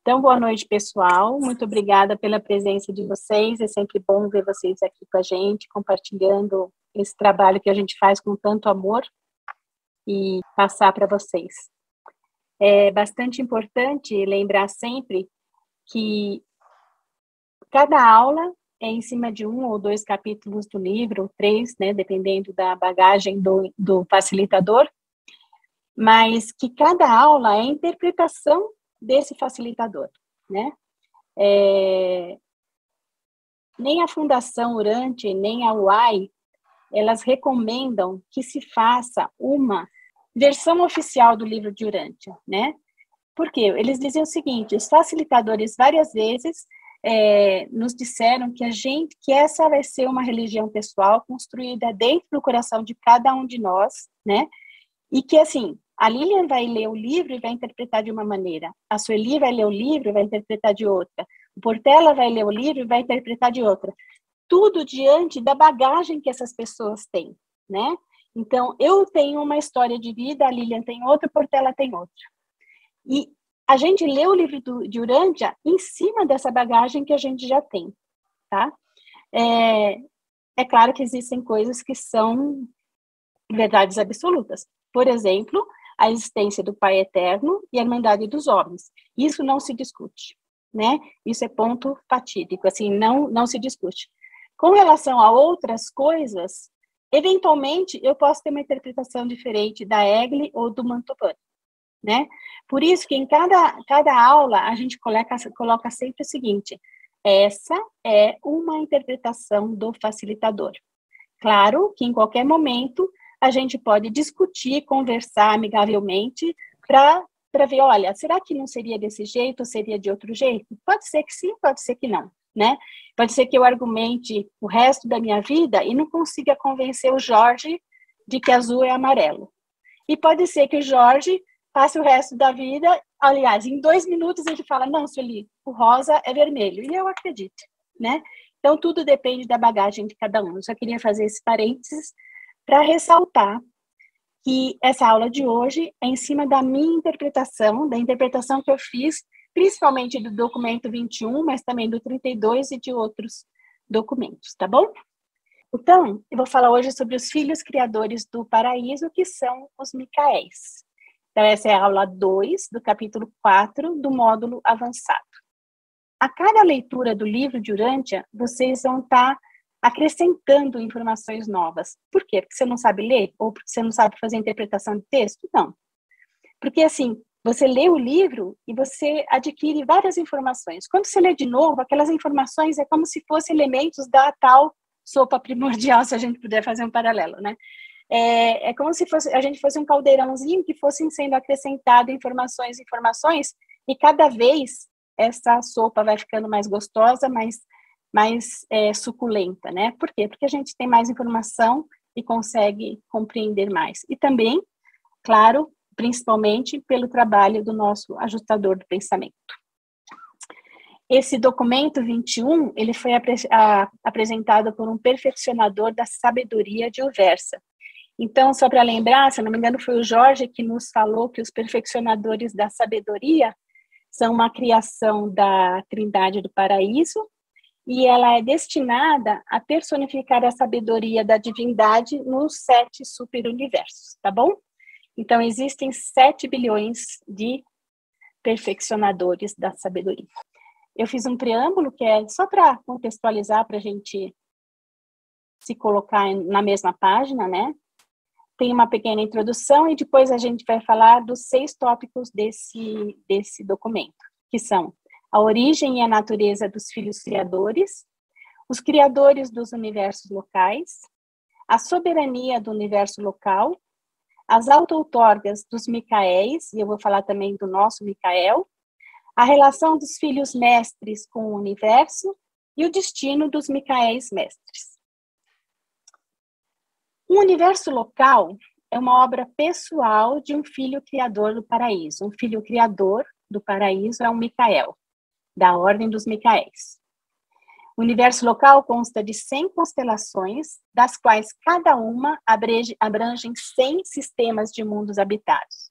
Então, boa noite, pessoal. Muito obrigada pela presença de vocês. É sempre bom ver vocês aqui com a gente, compartilhando esse trabalho que a gente faz com tanto amor e passar para vocês. É bastante importante lembrar sempre que cada aula é em cima de 1 ou 2 capítulos do livro, 3, né, dependendo da bagagem do facilitador, mas que cada aula é a interpretação desse facilitador, né? Nem a Fundação Urante, nem a UAI, elas recomendam que se faça uma versão oficial do livro de Urântia, né? Por quê? Eles dizem o seguinte: os facilitadores várias vezes nos disseram que essa vai ser uma religião pessoal construída dentro do coração de cada um de nós, né? E que, assim, a Lilian vai ler o livro e vai interpretar de uma maneira, a Sueli vai ler o livro e vai interpretar de outra, o Portela vai ler o livro e vai interpretar de outra. Tudo diante da bagagem que essas pessoas têm, né? Então, eu tenho uma história de vida, a Lilian tem outra, o Portela tem outra. E a gente lê o livro de Urântia em cima dessa bagagem que a gente já tem, tá? É claro que existem coisas que são verdades absolutas. Por exemplo, a existência do Pai Eterno e a Irmandade dos Homens. Isso não se discute, né? Isso é ponto fatídico, assim, não se discute. Com relação a outras coisas, eventualmente, eu posso ter uma interpretação diferente da Egli ou do Mantovani, né? Por isso que em cada aula a gente coloca sempre o seguinte: essa é uma interpretação do facilitador. Claro que em qualquer momento a gente pode discutir, conversar amigavelmente para ver, olha, será que não seria desse jeito ou seria de outro jeito? Pode ser que sim, pode ser que não, né? Pode ser que eu argumente o resto da minha vida e não consiga convencer o Jorge de que azul é amarelo. E pode ser que o Jorge passe o resto da vida, aliás, em 2 minutos ele fala, não, Sueli, o rosa é vermelho. E eu acredito, né? Então, tudo depende da bagagem de cada um. Eu só queria fazer esse parênteses para ressaltar que essa aula de hoje é em cima da minha interpretação, da interpretação que eu fiz, principalmente do documento 21, mas também do 32 e de outros documentos, tá bom? Então, eu vou falar hoje sobre os filhos criadores do paraíso, que são os Micaéis. Então, essa é a aula 2 do capítulo 4 do módulo avançado. A cada leitura do livro de Urântia, vocês vão estar acrescentando informações novas. Por quê? Porque você não sabe ler? Ou porque você não sabe fazer interpretação de texto? Não. Porque, assim, você lê o livro e você adquire várias informações. Quando você lê de novo, aquelas informações é como se fossem elementos da tal sopa primordial, se a gente puder fazer um paralelo, né? É como se a gente fosse um caldeirãozinho que fossem sendo acrescentado informações, e cada vez essa sopa vai ficando mais gostosa, mais suculenta, né? Por quê? Porque a gente tem mais informação e consegue compreender mais. E também, claro, principalmente pelo trabalho do nosso ajustador do pensamento. Esse documento 21, ele foi apresentado por um perfeccionador da sabedoria de Uversa. Então, só para lembrar, se não me engano, foi o Jorge que nos falou que os perfeccionadores da sabedoria são uma criação da Trindade do Paraíso, e ela é destinada a personificar a sabedoria da divindade nos 7 superuniversos, tá bom? Então, existem 7 bilhões de perfeccionadores da sabedoria. Eu fiz um preâmbulo que é só para contextualizar, para a gente se colocar na mesma página, né? Tem uma pequena introdução e depois a gente vai falar dos 6 tópicos desse documento, que são a origem e a natureza dos filhos criadores, os criadores dos universos locais, a soberania do universo local, as auto-outorgas dos Micaéis, e eu vou falar também do nosso Micael, a relação dos filhos mestres com o universo e o destino dos Micaéis mestres. O universo local é uma obra pessoal de um filho criador do paraíso. Um filho criador do paraíso é um Micael, da ordem dos Micaéis. O universo local consta de 100 constelações, das quais cada uma abrange 100 sistemas de mundos habitados.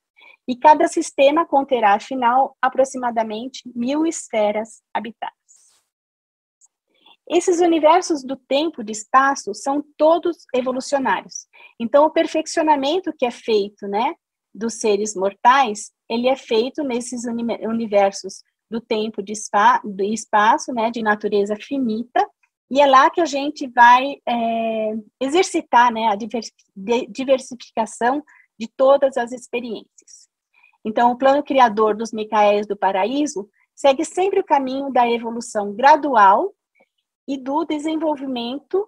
E cada sistema conterá, afinal, aproximadamente 1000 esferas habitadas. Esses universos do tempo e do espaço são todos evolucionários. Então, o perfeccionamento que é feito, né, dos seres mortais, ele é feito nesses universos do tempo do espaço, né, de natureza finita, e é lá que a gente vai exercitar, né, a diversificação de todas as experiências. Então, o plano criador dos Micaéis do Paraíso segue sempre o caminho da evolução gradual e do desenvolvimento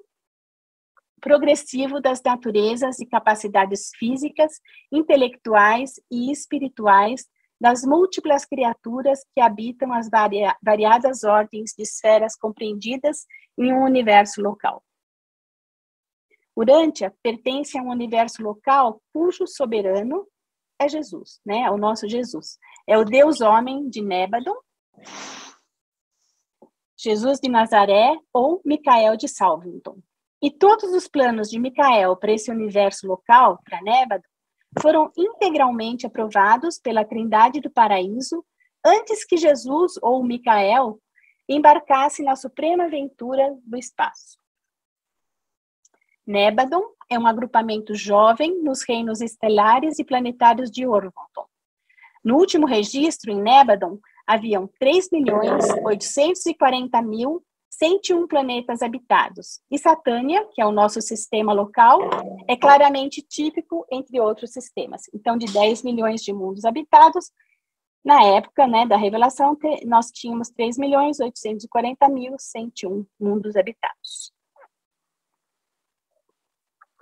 progressivo das naturezas e capacidades físicas, intelectuais e espirituais das múltiplas criaturas que habitam as variadas ordens de esferas compreendidas em um universo local. Urântia pertence a um universo local cujo soberano é Jesus, né? É o nosso Jesus. É o Deus homem de Nébadon, Jesus de Nazaré ou Micael de Salvington. E todos os planos de Micael para esse universo local, para Nébadon, foram integralmente aprovados pela Trindade do Paraíso antes que Jesus ou Micael embarcasse na suprema aventura do espaço. Nébadon é um agrupamento jovem nos reinos estelares e planetários de Orvonton. No último registro, em Nébadon, haviam 3.840.101 planetas habitados. E Satânia, que é o nosso sistema local, é claramente típico entre outros sistemas. Então, de 10 milhões de mundos habitados, na época, né, da revelação, nós tínhamos 3.840.101 mundos habitados.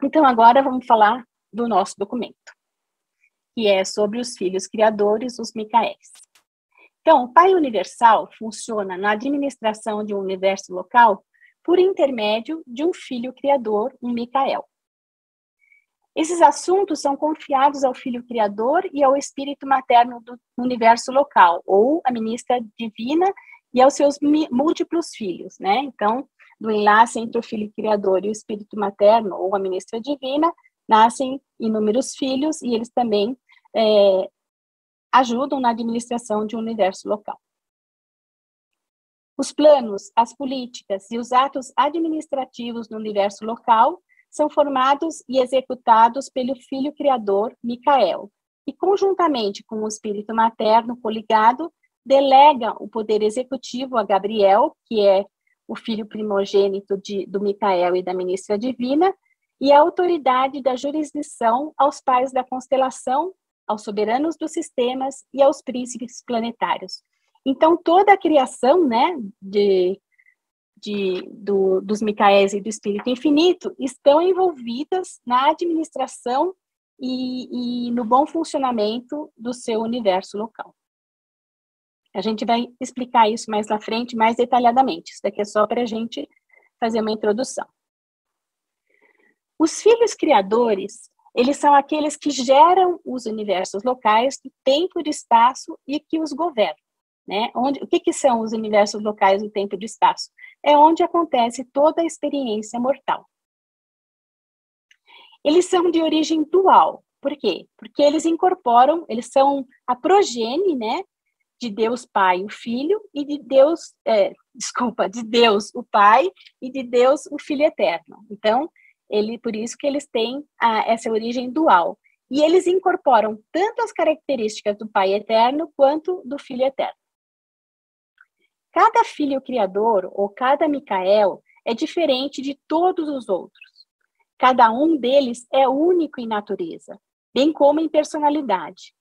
Então, agora vamos falar do nosso documento, que é sobre os filhos criadores, os Micaéis. Então, o Pai Universal funciona na administração de um universo local por intermédio de um filho criador, um Micael. Esses assuntos são confiados ao filho criador e ao espírito materno do universo local, ou a ministra divina e aos seus múltiplos filhos, né? Então, do enlace entre o filho criador e o espírito materno, ou a ministra divina, nascem inúmeros filhos e eles também ajudam na administração de um universo local. Os planos, as políticas e os atos administrativos no universo local são formados e executados pelo filho criador, Micael, e conjuntamente com o espírito materno coligado, delega o poder executivo a Gabriel, que é o filho primogênito do Micael e da ministra divina, e a autoridade da jurisdição aos pais da constelação, aos soberanos dos sistemas e aos príncipes planetários. Então, toda a criação, né, dos Micaéis e do Espírito Infinito estão envolvidas na administração e no bom funcionamento do seu universo local. A gente vai explicar isso mais na frente, mais detalhadamente. Isso daqui é só para a gente fazer uma introdução. Os filhos criadores, eles são aqueles que geram os universos locais do tempo e do espaço e que os governam, né? O que são os universos locais do tempo e do espaço? É onde acontece toda a experiência mortal. Eles são de origem dual. Por quê? Porque eles incorporam, eles são a progenie, né, de Deus Pai, o Filho, e de Deus, de Deus o Pai e de Deus o Filho Eterno. Então, por isso que eles têm essa origem dual. E eles incorporam tanto as características do Pai Eterno quanto do Filho Eterno. Cada filho criador, ou cada Micael, é diferente de todos os outros. Cada um deles é único em natureza, bem como em personalidade.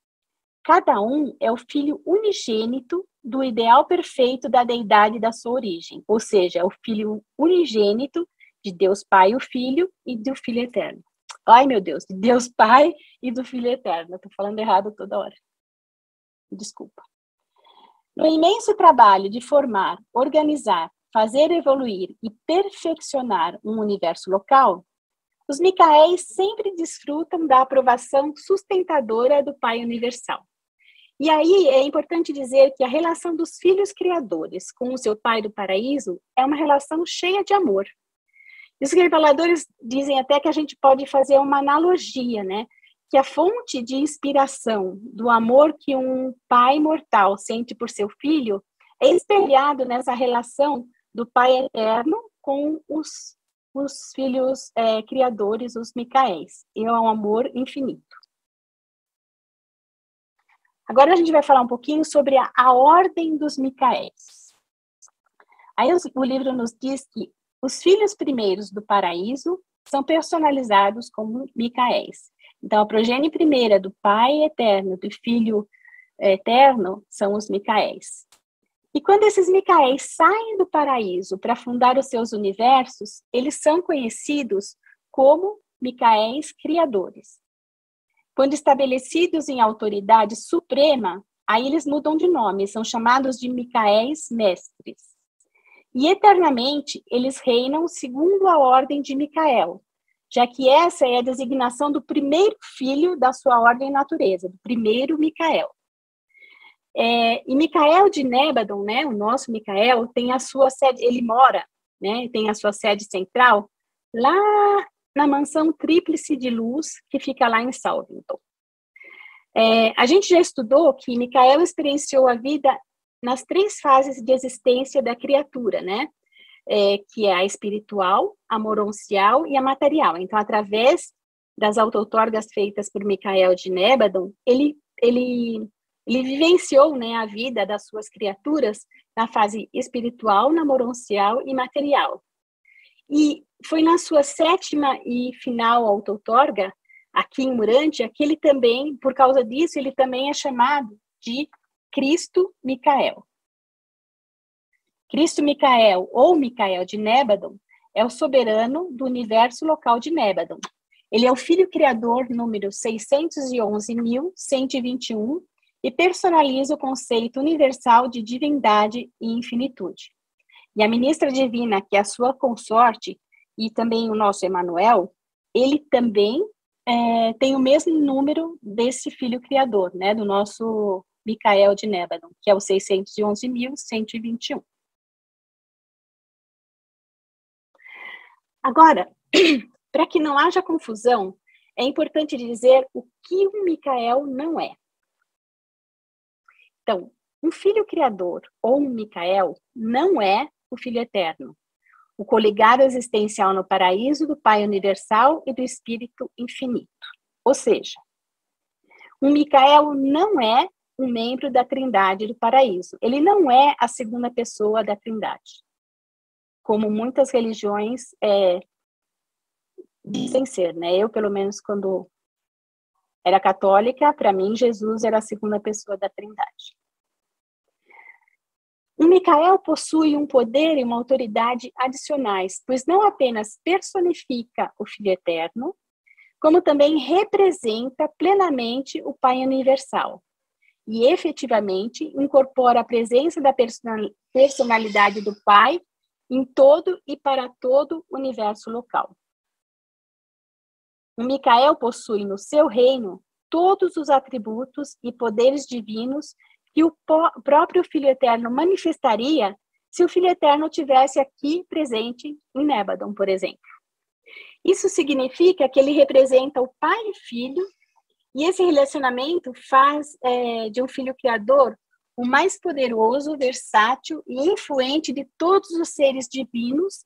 Cada um é o filho unigênito do ideal perfeito da deidade da sua origem, ou seja, é o filho unigênito de Deus Pai, o Filho, e do Filho Eterno. Ai, meu Deus, de Deus Pai e do Filho Eterno. Estou falando errado toda hora. Desculpa. No imenso trabalho de formar, organizar, fazer evoluir e perfeccionar um universo local, os Micaéis sempre desfrutam da aprovação sustentadora do Pai Universal. E aí é importante dizer que a relação dos filhos criadores com o seu Pai do Paraíso é uma relação cheia de amor. E os reveladores dizem até que a gente pode fazer uma analogia, né? que a fonte de inspiração do amor que um pai mortal sente por seu filho é espelhado nessa relação do Pai Eterno com os filhos criadores, os Micaéis. E é um amor infinito. Agora a gente vai falar um pouquinho sobre a ordem dos Micaéis. Aí o livro nos diz que os filhos primeiros do paraíso são personalizados como Micaéis. Então, a progenie primeira do Pai Eterno, do Filho Eterno, são os Micaéis. E quando esses Micaéis saem do paraíso para fundar os seus universos, eles são conhecidos como Micaéis criadores. Quando estabelecidos em autoridade suprema, aí eles mudam de nome, são chamados de Micaéis mestres. E eternamente eles reinam segundo a ordem de Micael, já que essa é a designação do primeiro filho da sua ordem natureza, do primeiro Micael. E Micael de Nébadon, né, o nosso Micael, tem a sua sede, ele mora, né, tem a sua sede central lá na mansão Tríplice de Luz, que fica lá em Salvington. A gente já estudou que Micael experienciou a vida nas 3 fases de existência da criatura, né? Que é a espiritual, a moroncial e a material. Então, através das auto-outorgas feitas por Micael de Nébadon, ele vivenciou, né, a vida das suas criaturas na fase espiritual, na moroncial e material. E foi na sua 7ª e final auto-outorga, aqui em Urântia, que ele também, por causa disso, ele também é chamado de Cristo Micael. Cristo Micael, ou Micael de Nébadon, é o soberano do universo local de Nébadon. Ele é o filho criador número 611.121 e personaliza o conceito universal de divindade e infinitude. E a ministra divina, que é a sua consorte, e também o nosso Emanuel, ele também tem o mesmo número desse filho criador, né, do nosso Micael de Nébadon, que é o 611.121. Agora, para que não haja confusão, é importante dizer o que um Micael não é. Então, um filho criador ou um Micael não é o Filho Eterno, o coligado existencial no paraíso do Pai Universal e do Espírito Infinito. Ou seja, um Micael não é um membro da Trindade do paraíso. Ele não é a segunda pessoa da Trindade, como muitas religiões dizem ser, né? Eu, pelo menos, quando era católica, para mim, Jesus era a segunda pessoa da Trindade. O Micael possui um poder e uma autoridade adicionais, pois não apenas personifica o Filho Eterno, como também representa plenamente o Pai Universal e efetivamente incorpora a presença da personalidade do Pai em todo e para todo o universo local. O Micael possui no seu reino todos os atributos e poderes divinos que o próprio Filho Eterno manifestaria se o Filho Eterno tivesse aqui presente em Nébadon, por exemplo. Isso significa que ele representa o Pai e Filho, e esse relacionamento faz de um Filho Criador o mais poderoso, versátil e influente de todos os seres divinos,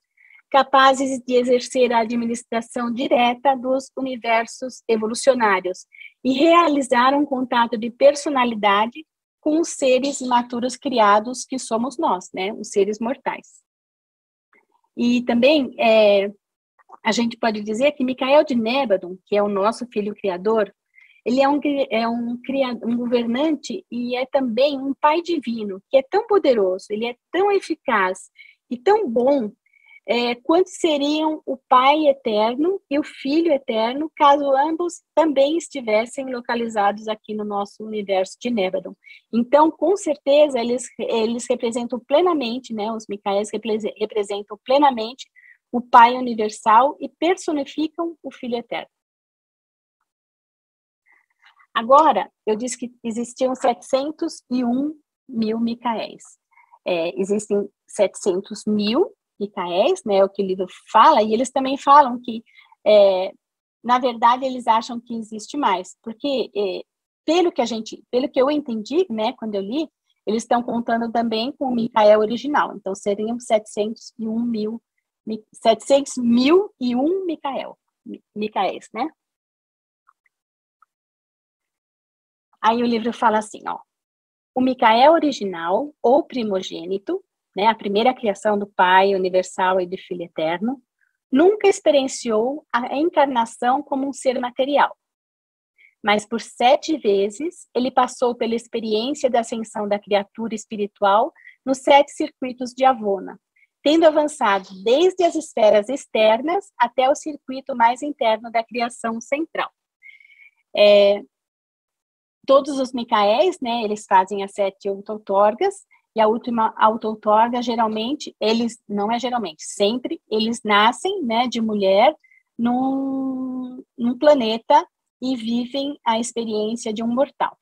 capazes de exercer a administração direta dos universos evolucionários e realizar um contato de personalidade com os seres imaturos criados que somos nós, né, os seres mortais. E também a gente pode dizer que Micael de Nébadon, que é o nosso Filho Criador, ele é um governante e é também um Pai divino, que é tão poderoso, ele é tão eficaz e tão bom, quanto seriam o Pai Eterno e o Filho Eterno, caso ambos também estivessem localizados aqui no nosso universo de Nébadon. Então, com certeza, eles representam plenamente, né, os Micaéis representam plenamente o Pai Universal e personificam o Filho Eterno. Agora, eu disse que existiam 701 mil Micaéis. Existem 700 mil Micaéis, né, o que o livro fala, e eles também falam que na verdade, eles acham que existe mais, porque pelo que eu entendi, né, quando eu li, eles estão contando também com o Micael original, então seriam 700.001 Micaéis, né? Aí o livro fala assim, ó, o Micael original, ou primogênito, né, a primeira criação do Pai universal e do Filho eterno, nunca experienciou a encarnação como um ser material. Mas por 7 vezes, ele passou pela experiência da ascensão da criatura espiritual nos 7 circuitos de Avona, tendo avançado desde as esferas externas até o circuito mais interno da criação central. Todos os Micaéis, né, eles fazem as 7 auto-outorgas, e a última auto-outorga, sempre, eles nascem, né, de mulher num planeta e vivem a experiência de um mortal.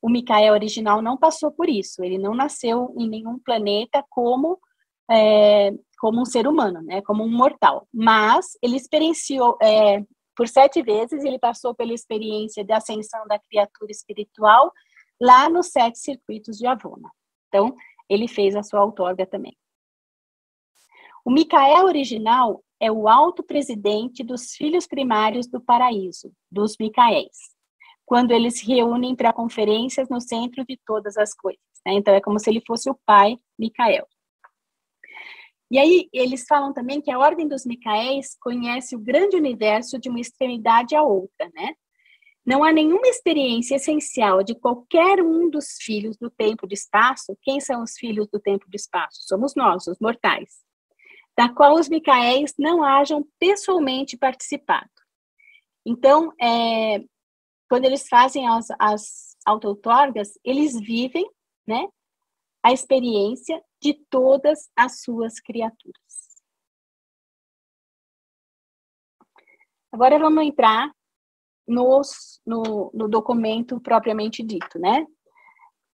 O Micael original não passou por isso, ele não nasceu em nenhum planeta como um ser humano, né, como um mortal, mas ele experienciou, por 7 vezes, ele passou pela experiência de ascensão da criatura espiritual lá nos 7 circuitos de Avona. Então, ele fez a sua outorga também. O Micael original é o alto presidente dos filhos primários do paraíso, dos Micaéis, quando eles se reúnem para conferências no centro de todas as coisas, né? Então, é como se ele fosse o pai Micael. E aí, eles falam também que a ordem dos Micaéis conhece o grande universo de uma extremidade à outra, né? Não há nenhuma experiência essencial de qualquer um dos filhos do tempo e do espaço. Quem são os filhos do tempo e do espaço? Somos nós, os mortais, da qual os Micaéis não hajam pessoalmente participado. Então, quando eles fazem as auto-outorgas, eles vivem, né, a experiência de todas as suas criaturas. Agora vamos entrar no documento propriamente dito, né?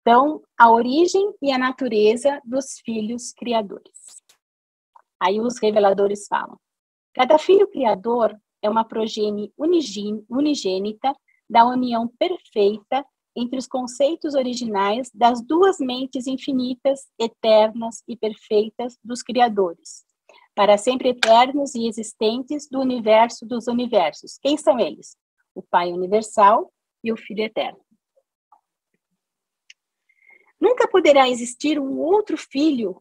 Então, a origem e a natureza dos filhos criadores. Aí os reveladores falam: cada filho criador é uma progenie unigênita da união perfeita entre os conceitos originais das 2 mentes infinitas, eternas e perfeitas dos criadores, para sempre eternos e existentes do universo dos universos. Quem são eles? O Pai universal e o Filho eterno. Nunca poderá existir um outro filho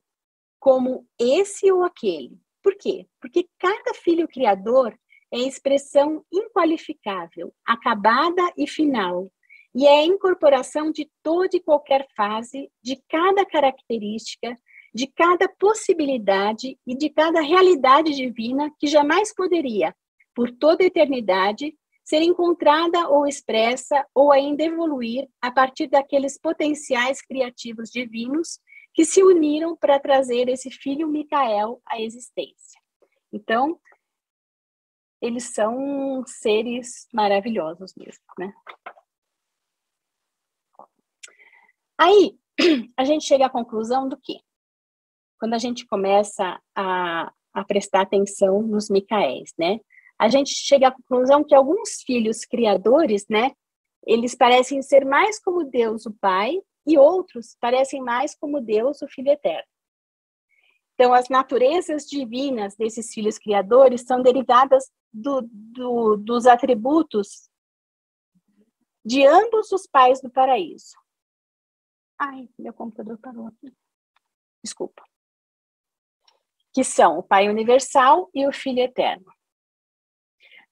como esse ou aquele. Por quê? Porque cada filho criador é expressão inqualificável, acabada e final, e é a incorporação de toda e qualquer fase, de cada característica, de cada possibilidade e de cada realidade divina que jamais poderia, por toda a eternidade, ser encontrada ou expressa ou ainda evoluir a partir daqueles potenciais criativos divinos que se uniram para trazer esse filho Micael à existência. Então, eles são seres maravilhosos mesmo, né? Aí, a gente chega à conclusão do quê? Quando a gente começa a prestar atenção nos Micaéis, né? A gente chega à conclusão que alguns filhos criadores, né, eles parecem ser mais como Deus, o Pai, e outros parecem mais como Deus, o Filho eterno. Então, as naturezas divinas desses filhos criadores são derivadas dos atributos de ambos os pais do paraíso. Ai, meu computador parou aqui. Desculpa. Que são o Pai universal e o Filho eterno.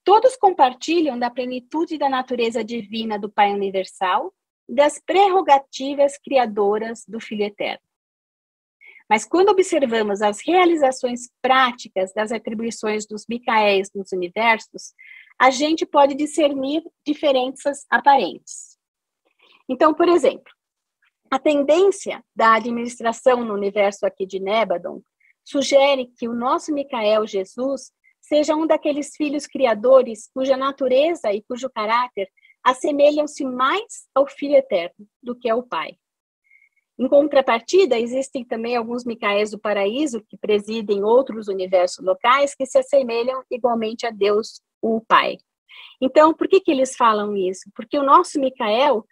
Todos compartilham da plenitude da natureza divina do Pai universal e das prerrogativas criadoras do Filho eterno. Mas quando observamos as realizações práticas das atribuições dos Micaéis nos universos, a gente pode discernir diferenças aparentes. Então, por exemplo, a tendência da administração no universo aqui de Nébadon sugere que o nosso Micael Jesus seja um daqueles filhos criadores cuja natureza e cujo caráter assemelham-se mais ao Filho eterno do que ao Pai. Em contrapartida, existem também alguns Micaéis do paraíso que presidem outros universos locais que se assemelham igualmente a Deus, o Pai, Então, por que eles falam isso? Porque o nosso Micael,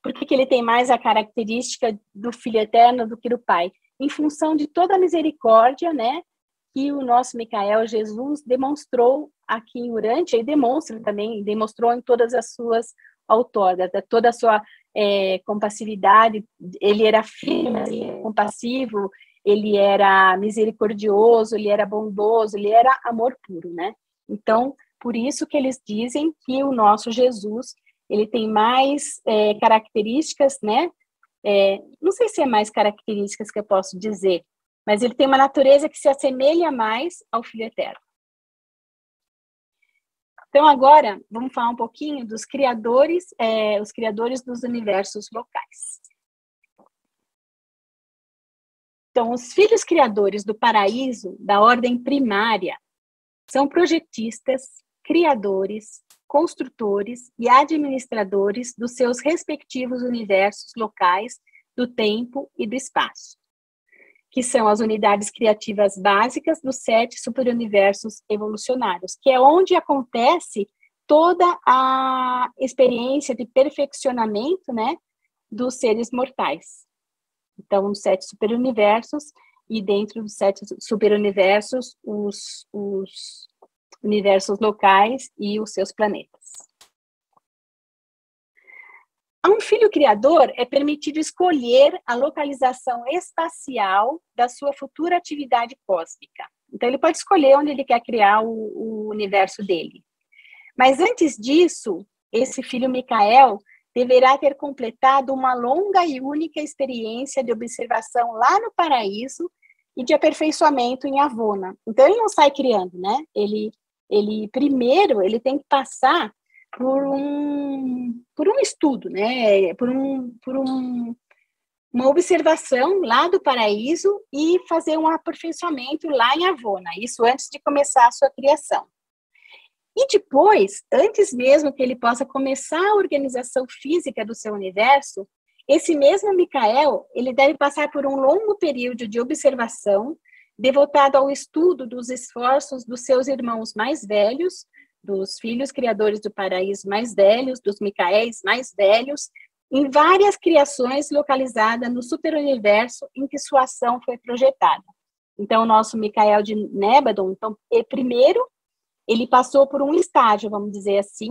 por que ele tem mais a característica do Filho Eterno do que do Pai? Em função de toda a misericórdia, né, que o nosso Micael, Jesus, demonstrou aqui em Urântia, e demonstra também, demonstrou em todas as suas outorgas, toda a sua compassividade. Ele era filho, mas ele era compassivo, ele era misericordioso, ele era bondoso, ele era amor puro, né? Então, por isso que eles dizem que o nosso Jesus, ele tem mais características, né? Não sei se é mais características que eu posso dizer, mas ele tem uma natureza que se assemelha mais ao Filho Eterno. Então, agora, vamos falar um pouquinho dos criadores, os criadores dos universos locais. Então, os filhos criadores do paraíso, da ordem primária, são projetistas, criadores, construtores e administradores dos seus respectivos universos locais do tempo e do espaço, que são as unidades criativas básicas dos 7 superuniversos evolucionários, que é onde acontece toda a experiência de perfeccionamento, né, dos seres mortais. Então, os 7 superuniversos, e dentro dos 7 superuniversos, os universos locais e os seus planetas. A um filho criador é permitido escolher a localização espacial da sua futura atividade cósmica. Então, ele pode escolher onde ele quer criar o universo dele. Mas antes disso, esse filho Micael deverá ter completado uma longa e única experiência de observação lá no paraíso e de aperfeiçoamento em Avona. Então, ele não sai criando, né? Ele primeiro, ele tem que passar por um estudo, né? Por uma observação lá do paraíso e fazer um aperfeiçoamento lá em Avona, isso antes de começar a sua criação. E depois, antes mesmo que ele possa começar a organização física do seu universo, esse mesmo Micael, ele deve passar por um longo período de observação, devotado ao estudo dos esforços dos seus irmãos mais velhos, dos filhos criadores do paraíso mais velhos, dos Micaéis mais velhos, em várias criações localizadas no superuniverso em que sua ação foi projetada. Então, o nosso Micael de Nébadon, então, primeiro, ele passou por um estágio, vamos dizer assim,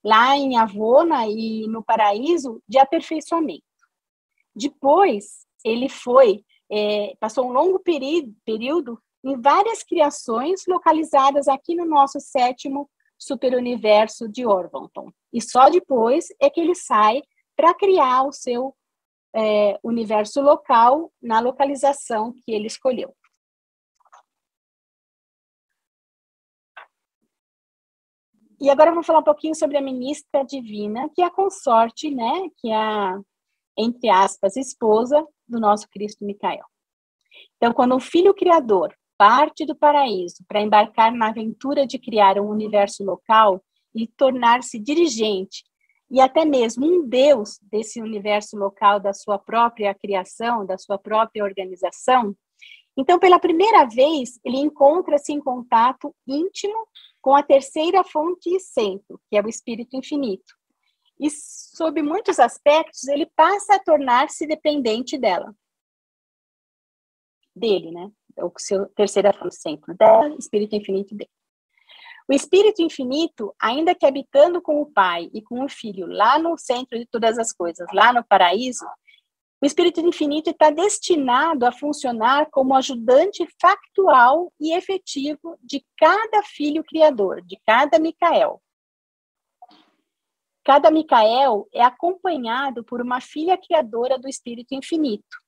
lá em Avona e no paraíso, de aperfeiçoamento. Depois, ele passou um longo período em várias criações localizadas aqui no nosso 7º superuniverso de Orvonton. E só depois é que ele sai para criar o seu universo local na localização que ele escolheu. E agora eu vou falar um pouquinho sobre a ministra divina, que é a consorte, né, que é a, entre aspas, esposa do nosso Cristo Micael. Então, quando um filho criador parte do paraíso para embarcar na aventura de criar um universo local e tornar-se dirigente e até mesmo um deus desse universo local, da sua própria criação, da sua própria organização, então, pela primeira vez, ele encontra-se em contato íntimo com a terceira fonte e centro, que é o Espírito Infinito. E, sob muitos aspectos, ele passa a tornar-se dependente dele, né? O seu terceira fonte e centro dela, Espírito Infinito dele. O Espírito Infinito, ainda que habitando com o Pai e com o Filho, lá no centro de todas as coisas, lá no paraíso, o Espírito Infinito está destinado a funcionar como ajudante factual e efetivo de cada filho criador, de cada Micael. Cada Micael é acompanhado por uma filha criadora do Espírito Infinito,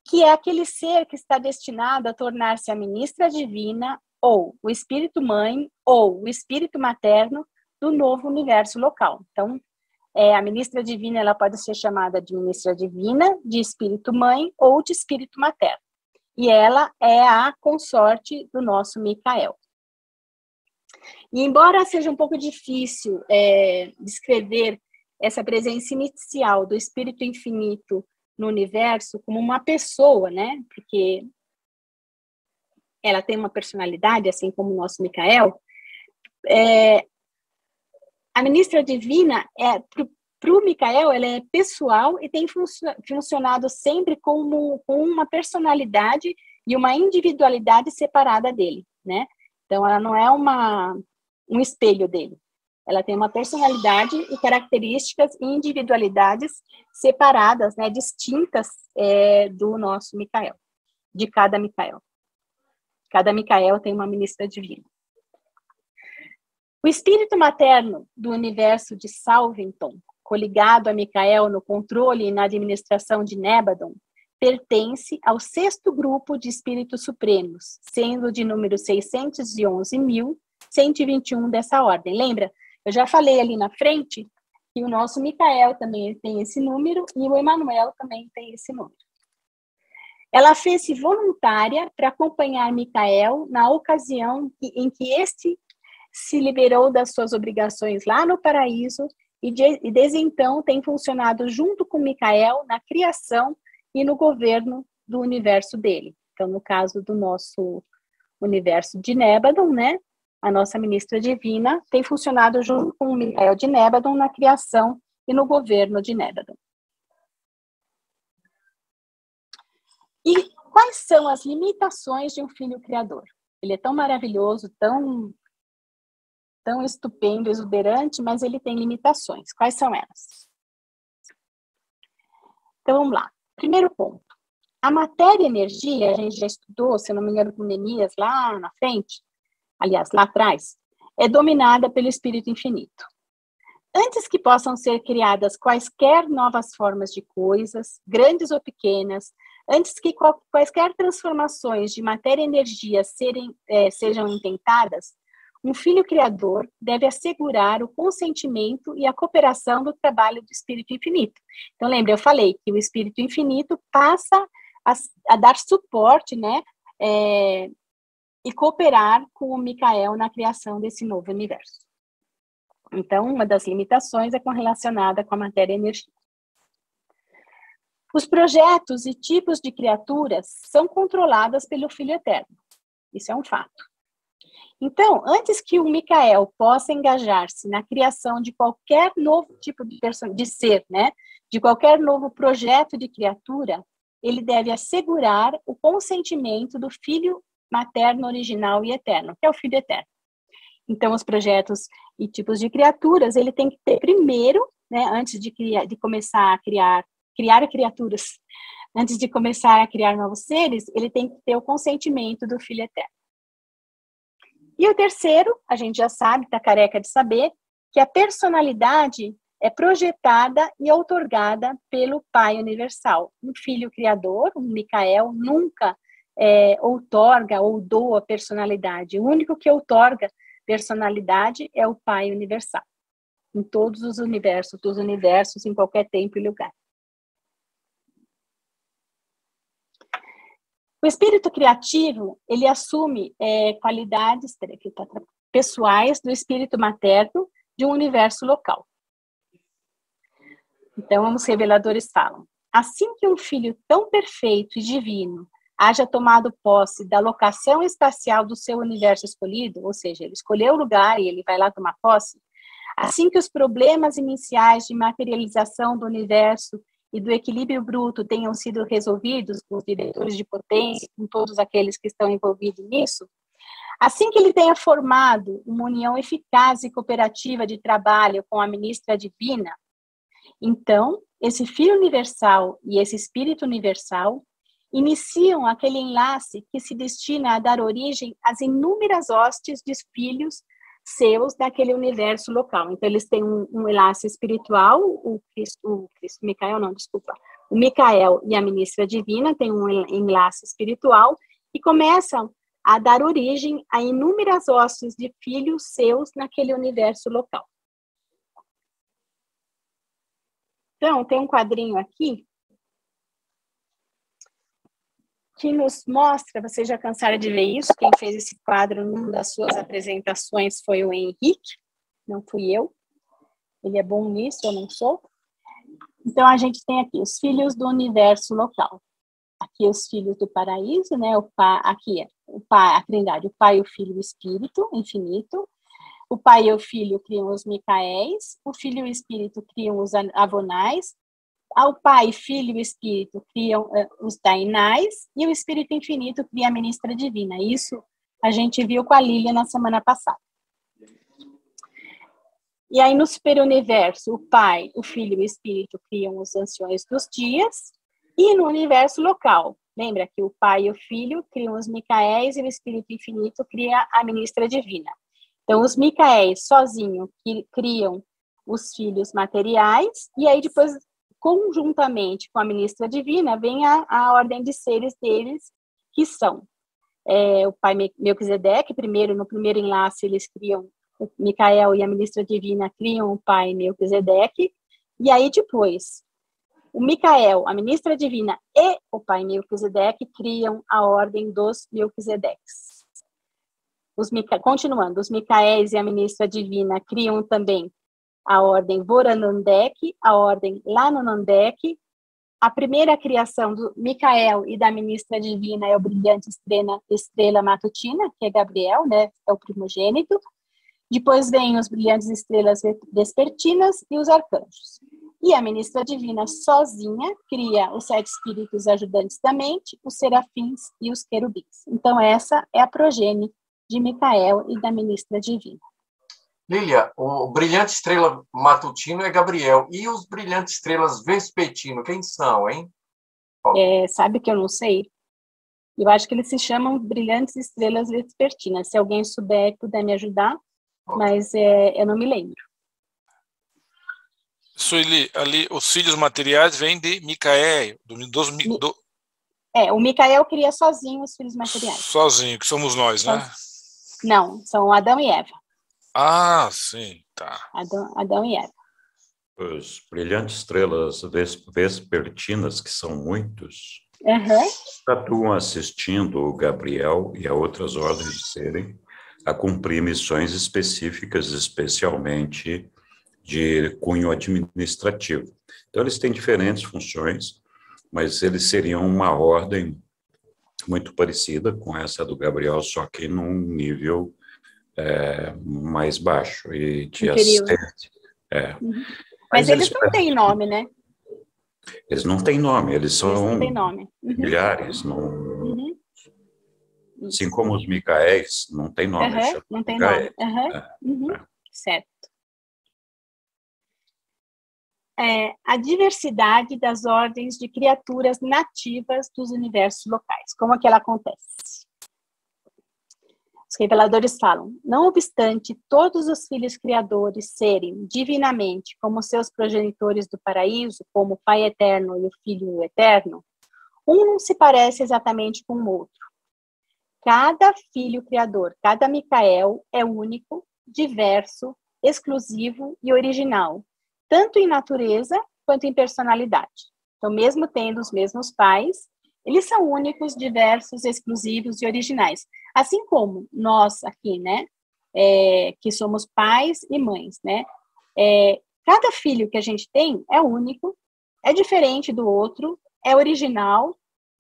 que é aquele ser que está destinado a tornar-se a ministra divina, ou o Espírito Mãe, ou o Espírito Materno do novo universo local. Então, a ministra divina, ela pode ser chamada de ministra divina, de espírito mãe ou de espírito materno. E ela é a consorte do nosso Micael. E embora seja um pouco difícil descrever essa presença inicial do espírito infinito no universo como uma pessoa, né? Porque ela tem uma personalidade, assim como o nosso Micael, a ministra divina, para o Micael, ela é pessoal e tem funcionado sempre com uma personalidade e uma individualidade separada dele, né? Então, ela não é um espelho dele. Ela tem uma personalidade e características e individualidades separadas, né, distintas do nosso Micael, de cada Micael. Cada Micael tem uma ministra divina. O espírito materno do universo de Salvington, coligado a Micael no controle e na administração de Nébadon, pertence ao 6º grupo de espíritos supremos, sendo de número 611.121 dessa ordem. Lembra? Eu já falei ali na frente que o nosso Micael também tem esse número e o Emanuel também tem esse número. Ela fez-se voluntária para acompanhar Micael na ocasião em que este se liberou das suas obrigações lá no paraíso e desde então tem funcionado junto com Micael na criação e no governo do universo dele. Então, no caso do nosso universo de Nébadon, né, a nossa ministra divina tem funcionado junto com o Micael de Nébadon na criação e no governo de Nébadon. E quais são as limitações de um filho criador? Ele é tão maravilhoso, tão estupendo, exuberante, mas ele tem limitações. Quais são elas? Então, vamos lá. Primeiro ponto. A matéria e energia, a gente já estudou, se eu não me engano, com Neemias lá na frente, aliás, lá atrás, é dominada pelo Espírito Infinito. Antes que possam ser criadas quaisquer novas formas de coisas, grandes ou pequenas, antes que quaisquer transformações de matéria e energia sejam intentadas, um filho criador deve assegurar o consentimento e a cooperação do trabalho do Espírito Infinito. Então, lembra, eu falei que o Espírito Infinito passa a dar suporte, né, e cooperar com o Micael na criação desse novo universo. Então, uma das limitações é relacionada com a matéria e energia. Os projetos e tipos de criaturas são controladas pelo Filho Eterno. Isso é um fato. Então, antes que o Micael possa engajar-se na criação de qualquer novo tipo de ser, né, de qualquer novo projeto de criatura, ele deve assegurar o consentimento do Filho materno original e eterno, que é o Filho Eterno. Então, os projetos e tipos de criaturas, ele tem que ter primeiro, né, antes de começar a criar criaturas, antes de começar a criar novos seres, ele tem que ter o consentimento do Filho Eterno. E o terceiro, a gente já sabe, está careca de saber, que a personalidade é projetada e outorgada pelo Pai Universal. Um Filho Criador, um Micael, nunca outorga ou doa personalidade. O único que outorga personalidade é o Pai Universal. Em todos os universos, dos universos, em qualquer tempo e lugar. O espírito criativo, ele assume qualidades pessoais do espírito materno de um universo local. Então, os reveladores falam, assim que um filho tão perfeito e divino haja tomado posse da locação espacial do seu universo escolhido, ou seja, ele escolheu o lugar e ele vai lá tomar posse, assim que os problemas iniciais de materialização do universo e do equilíbrio bruto tenham sido resolvidos com os diretores de potência, com todos aqueles que estão envolvidos nisso, assim que ele tenha formado uma união eficaz e cooperativa de trabalho com a ministra divina, então, esse Filho Universal e esse Espírito Universal iniciam aquele enlace que se destina a dar origem às inúmeras hostes de filhos seus daquele universo local. Então, eles têm um enlace espiritual, o Micael e a ministra divina têm um enlace espiritual e começam a dar origem a inúmeras hostes de filhos seus naquele universo local. Então, tem um quadrinho aqui que nos mostra, vocês já cansaram de ver isso, quem fez esse quadro numa das suas apresentações foi o Henrique, não fui eu, ele é bom nisso, eu não sou. Então, a gente tem aqui os filhos do universo local. Aqui os filhos do paraíso, né? Aqui o pai, a Trindade, o Pai, o Filho e o Espírito infinito. O Pai e o Filho criam os Micaéis, o Filho e o Espírito criam os Avonais, o Pai, Filho e o Espírito criam os Dainais, e o Espírito Infinito cria a Ministra Divina. Isso a gente viu com a Lília na semana passada. E aí, no superuniverso, o Pai, o Filho e o Espírito criam os Anciões dos Dias, e no universo local, lembra que o Pai e o Filho criam os Micaéis e o Espírito Infinito cria a Ministra Divina. Então, os Micaéis sozinhos criam os filhos materiais, e aí depois, conjuntamente com a Ministra Divina, vem a ordem de seres deles, que são o pai Melquisedeque, no primeiro enlace eles criam o Micael e a Ministra Divina criam o pai Melquisedeque, e aí depois o Micael, a Ministra Divina e o pai Melquisedeque criam a ordem dos Melquisedeques. Continuando, os Micaéis e a Ministra Divina criam também a ordem Voranandek, a ordem Lanonandek. A primeira criação do Micael e da Ministra Divina é o brilhante estrela matutina, que é Gabriel, né? É o primogênito. Depois vem os brilhantes estrelas vespertinas e os arcanjos. E a Ministra Divina sozinha cria os 7 espíritos ajudantes da mente, os serafins e os querubins. Então essa é a progenie de Micael e da Ministra Divina. Lília, o brilhante estrela matutino é Gabriel. E os brilhantes estrelas vespertino, quem são, hein? Sabe que eu não sei? Eu acho que eles se chamam brilhantes estrelas vespertinas. Se alguém souber e puder me ajudar, mas eu não me lembro. Sueli, ali os filhos materiais vêm de Micael, o Micael cria sozinho os filhos materiais. Sozinho, que somos nós, né? Não, são Adão e Eva. Ah, sim, tá. Adão e Eva. Os brilhantes estrelas vespertinas, que são muitos, atuam assistindo o Gabriel e a outras ordens de serem a cumprir missões específicas, especialmente de cunho administrativo. Então, eles têm diferentes funções, mas eles seriam uma ordem muito parecida com essa do Gabriel, só que num nível mais baixo e de assistente. Mas eles não têm nome, né? Eles não têm nome, eles são não têm nome. milhares. Assim como os Micaéis, não tem nome. Não tem nome. Certo. A diversidade das ordens de criaturas nativas dos universos locais. Como é que ela acontece? Os reveladores falam, não obstante todos os filhos criadores serem divinamente como seus progenitores do paraíso, como o Pai Eterno e o Filho Eterno, um não se parece exatamente com o outro. Cada filho criador, cada Micael é único, diverso, exclusivo e original, tanto em natureza quanto em personalidade. Então, mesmo tendo os mesmos pais, eles são únicos, diversos, exclusivos e originais. Assim como nós aqui, né, que somos pais e mães, né? Cada filho que a gente tem é único, é diferente do outro, é original,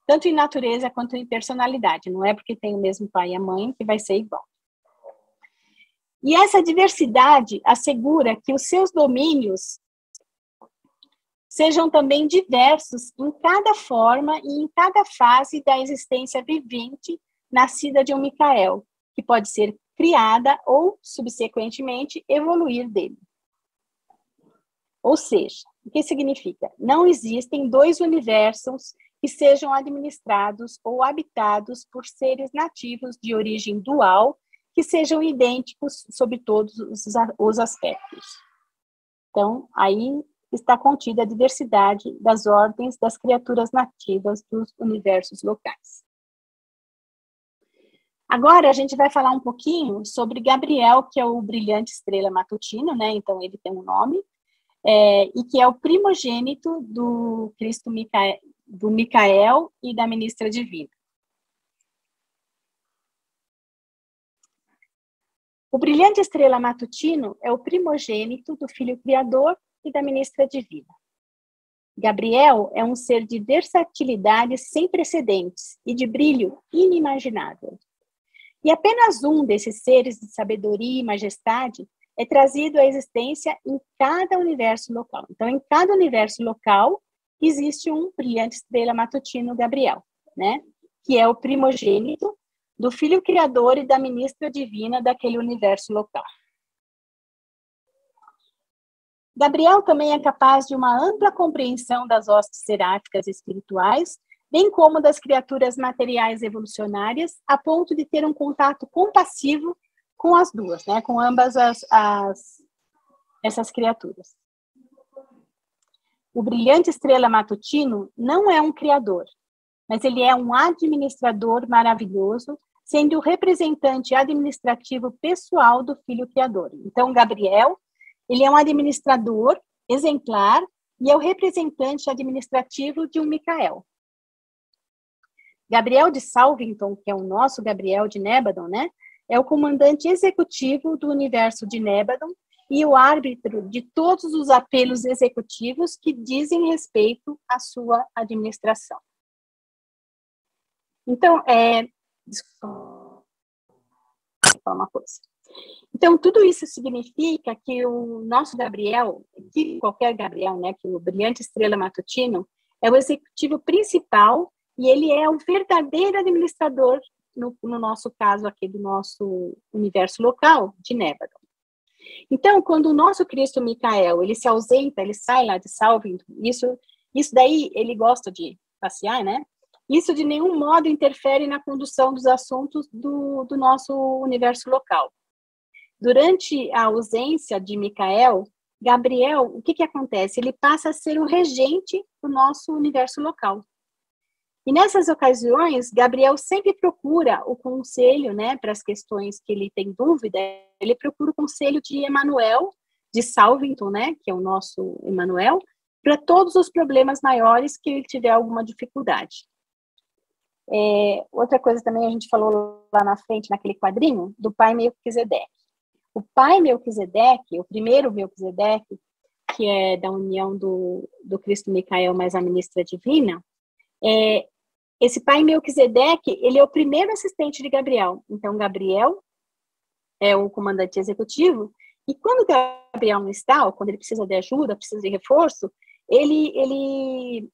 tanto em natureza quanto em personalidade. Não é porque tem o mesmo pai e a mãe que vai ser igual. E essa diversidade assegura que os seus domínios sejam também diversos em cada forma e em cada fase da existência vivente nascida de um Micael, que pode ser criada ou, subsequentemente, evoluir dele. Ou seja, o que significa? Não existem 2 universos que sejam administrados ou habitados por seres nativos de origem dual que sejam idênticos sob todos os aspectos. Então, aí está contida a diversidade das ordens das criaturas nativas dos universos locais. Agora, a gente vai falar um pouquinho sobre Gabriel, que é o brilhante estrela matutino, né? Então, ele tem um nome, e que é o primogênito do Cristo do Micael e da Ministra Divina. O brilhante estrela matutino é o primogênito do Filho Criador e da Ministra Divina. Gabriel é um ser de versatilidade sem precedentes e de brilho inimaginável. E apenas um desses seres de sabedoria e majestade é trazido à existência em cada universo local. Então, em cada universo local, existe um brilhante estrela matutino, Gabriel, né? Que é o primogênito do Filho Criador e da ministra divina daquele universo local. Gabriel também é capaz de uma ampla compreensão das hostes seráficas espirituais, bem como das criaturas materiais evolucionárias, a ponto de ter um contato compassivo com as duas, né? Com ambas essas criaturas. O brilhante estrela matutino não é um criador, mas ele é um administrador maravilhoso, sendo o representante administrativo pessoal do Filho Criador. Então, Gabriel, ele é um administrador exemplar e é o representante administrativo de um Micael. Gabriel de Salvington, que é o nosso Gabriel de Nébadon, né, é o comandante executivo do universo de Nébadon e o árbitro de todos os apelos executivos que dizem respeito à sua administração. Então, desculpa, vou falar uma coisa. Então, tudo isso significa que o nosso Gabriel, que qualquer Gabriel, né, que o brilhante estrela matutino, é o executivo principal e ele é o verdadeiro administrador, no nosso caso aqui, do nosso universo local, de Nébadon. Então, quando o nosso Cristo Micael, ele se ausenta, ele sai lá de Salvington, isso daí ele gosta de passear, né? Isso de nenhum modo interfere na condução dos assuntos do nosso universo local. Durante a ausência de Micael, Gabriel, o que acontece? Ele passa a ser o regente do nosso universo local. E nessas ocasiões, Gabriel sempre procura o conselho, né, para as questões que ele tem dúvida, ele procura o conselho de Emanuel, de Salvington, né, que é o nosso Emanuel, para todos os problemas maiores que ele tiver alguma dificuldade. Outra coisa também, a gente falou lá na frente, naquele quadrinho, do pai Melquisedeque. O pai Melquisedeque, o primeiro Melquisedeque, que é da união do Cristo Micael mais a ministra divina, esse pai Melquisedeque, ele é o primeiro assistente de Gabriel. Então, Gabriel é o comandante executivo, e quando Gabriel não está, ou quando ele precisa de ajuda, precisa de reforço, ele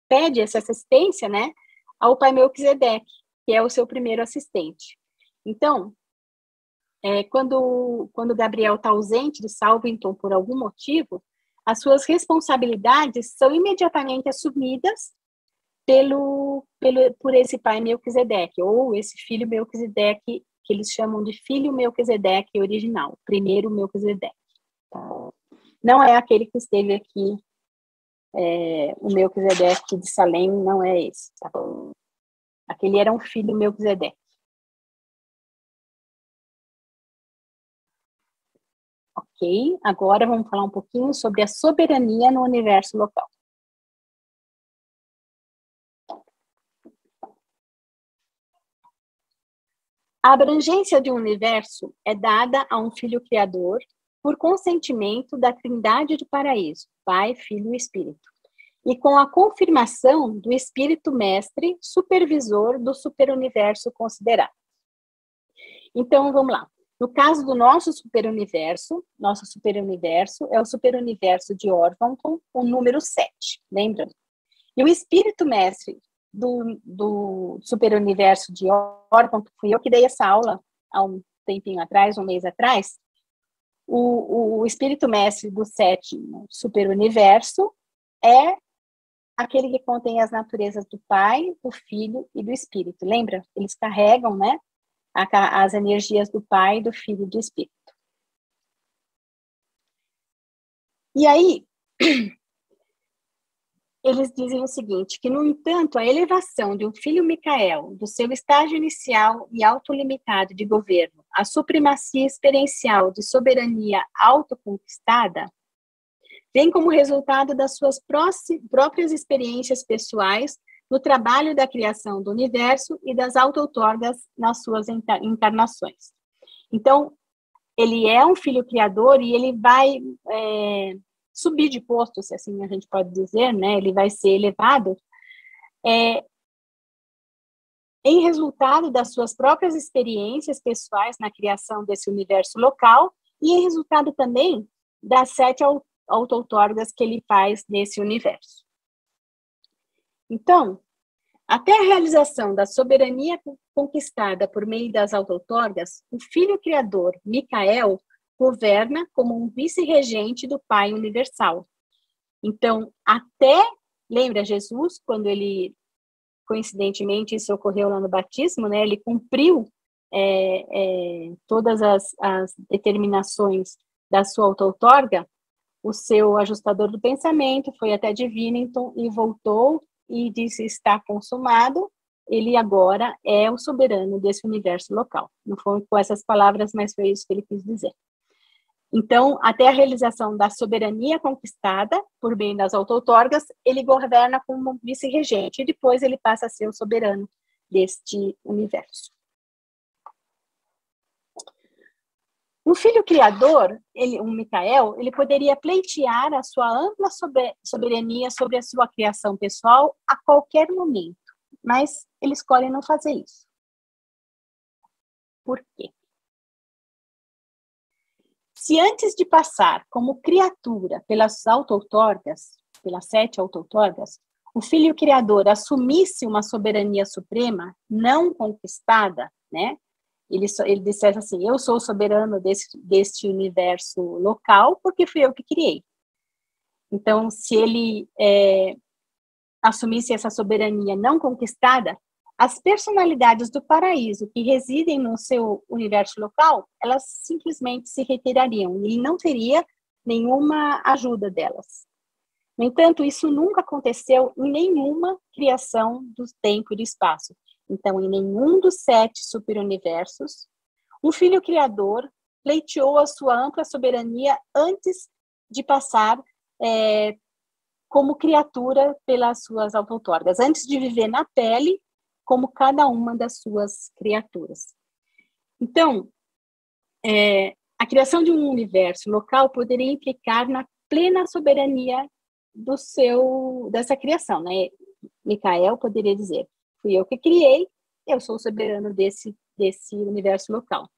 pede essa assistência, né, ao pai Melquisedeque, que é o seu primeiro assistente. Então, quando Gabriel está ausente de Salvington por algum motivo, as suas responsabilidades são imediatamente assumidas por esse pai Melquisedeque, ou esse filho Melquisedeque, que eles chamam de filho Melquisedeque original, primeiro Melquisedeque. Não é aquele que esteve aqui, o Melquisedeque de Salem, não é esse. Tá? Aquele era um filho Melquisedeque. Ok, agora vamos falar um pouquinho sobre a soberania no universo local. A abrangência de um universo é dada a um Filho Criador por consentimento da Trindade do Paraíso, Pai, Filho e Espírito, e com a confirmação do Espírito Mestre, supervisor do superuniverso considerado. Então, vamos lá. No caso do nosso superuniverso é o superuniverso de Orvonton, o número 7, lembra? E o Espírito Mestre do superuniverso de Orvonton, fui eu que dei essa aula há um tempinho atrás, um mês atrás, o Espírito Mestre do 7º superuniverso é aquele que contém as naturezas do Pai, do Filho e do Espírito, lembra? Eles carregam, né, as energias do Pai, do Filho e do Espírito. E aí, eles dizem o seguinte, que, no entanto, a elevação de um filho Micael, do seu estágio inicial e autolimitado de governo, à supremacia experiencial de soberania autoconquistada, vem como resultado das suas próprias experiências pessoais no trabalho da criação do universo e das auto-outorgas nas suas encarnações. Então, ele é um filho criador e ele vai subir de posto, se assim a gente pode dizer, né? Ele vai ser elevado em resultado das suas próprias experiências pessoais na criação desse universo local e em resultado também das 7 auto-outorgas que ele faz nesse universo. Então, até a realização da soberania conquistada por meio das auto-outorgas, o Filho Criador, Micael, governa como um vice-regente do Pai Universal. Então, lembra Jesus, quando ele, coincidentemente, isso ocorreu lá no batismo, né? Ele cumpriu todas as determinações da sua auto-outorga, o seu ajustador do pensamento foi até Divinington e voltou e disse, está consumado, ele agora é o soberano desse universo local. Não foi com essas palavras, mas foi isso que ele quis dizer. Então, até a realização da soberania conquistada por meio das auto-outorgas, ele governa como vice-regente, e depois ele passa a ser o soberano deste universo. O Filho Criador, o Micael, ele poderia pleitear a sua ampla soberania sobre a sua criação pessoal a qualquer momento, mas ele escolhe não fazer isso. Por quê? Se antes de passar como criatura pelas auto-outorgas, pelas 7 auto-outorgas, o Filho Criador assumisse uma soberania suprema não conquistada, né? Ele dissesse assim, eu sou o soberano deste universo local porque fui eu que criei. Então, se ele assumisse essa soberania não conquistada, as personalidades do paraíso que residem no seu universo local, elas simplesmente se retirariam, e ele não teria nenhuma ajuda delas. No entanto, isso nunca aconteceu em nenhuma criação do tempo e do espaço. Então, em nenhum dos 7 superuniversos, um Filho Criador pleiteou a sua ampla soberania antes de passar como criatura pelas suas auto-outorgas, antes de viver na pele como cada uma das suas criaturas. Então, a criação de um universo local poderia implicar na plena soberania dessa criação, né? Micael poderia dizer, fui eu que criei, eu sou o soberano desse universo local.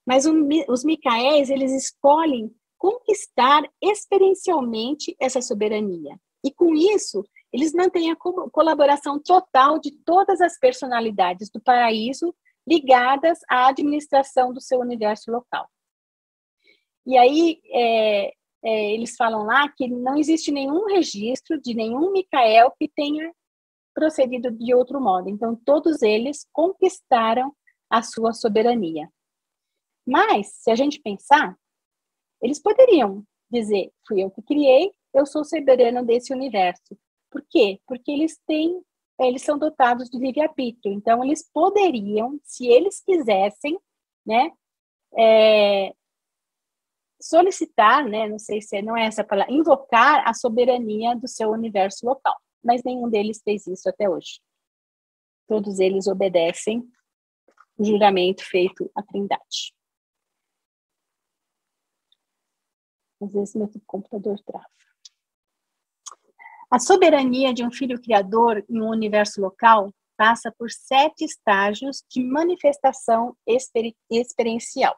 Mas os Micaéis, eles escolhem conquistar experiencialmente essa soberania. E com isso, eles mantêm a colaboração total de todas as personalidades do paraíso ligadas à administração do seu universo local. E aí, eles falam lá que não existe nenhum registro de nenhum Micael que tenha procedido de outro modo. Então, todos eles conquistaram a sua soberania. Mas, se a gente pensar, eles poderiam dizer, fui eu que criei, eu sou soberano desse universo. Por quê? Porque eles são dotados de livre-arbítrio. Então, eles poderiam, se eles quisessem, né, solicitar, né, não sei se não é essa palavra, invocar a soberania do seu universo local. Mas nenhum deles fez isso até hoje. Todos eles obedecem o juramento feito à Trindade. Às vezes meu computador trava. A soberania de um Filho Criador em um universo local passa por 7 estágios de manifestação experiencial.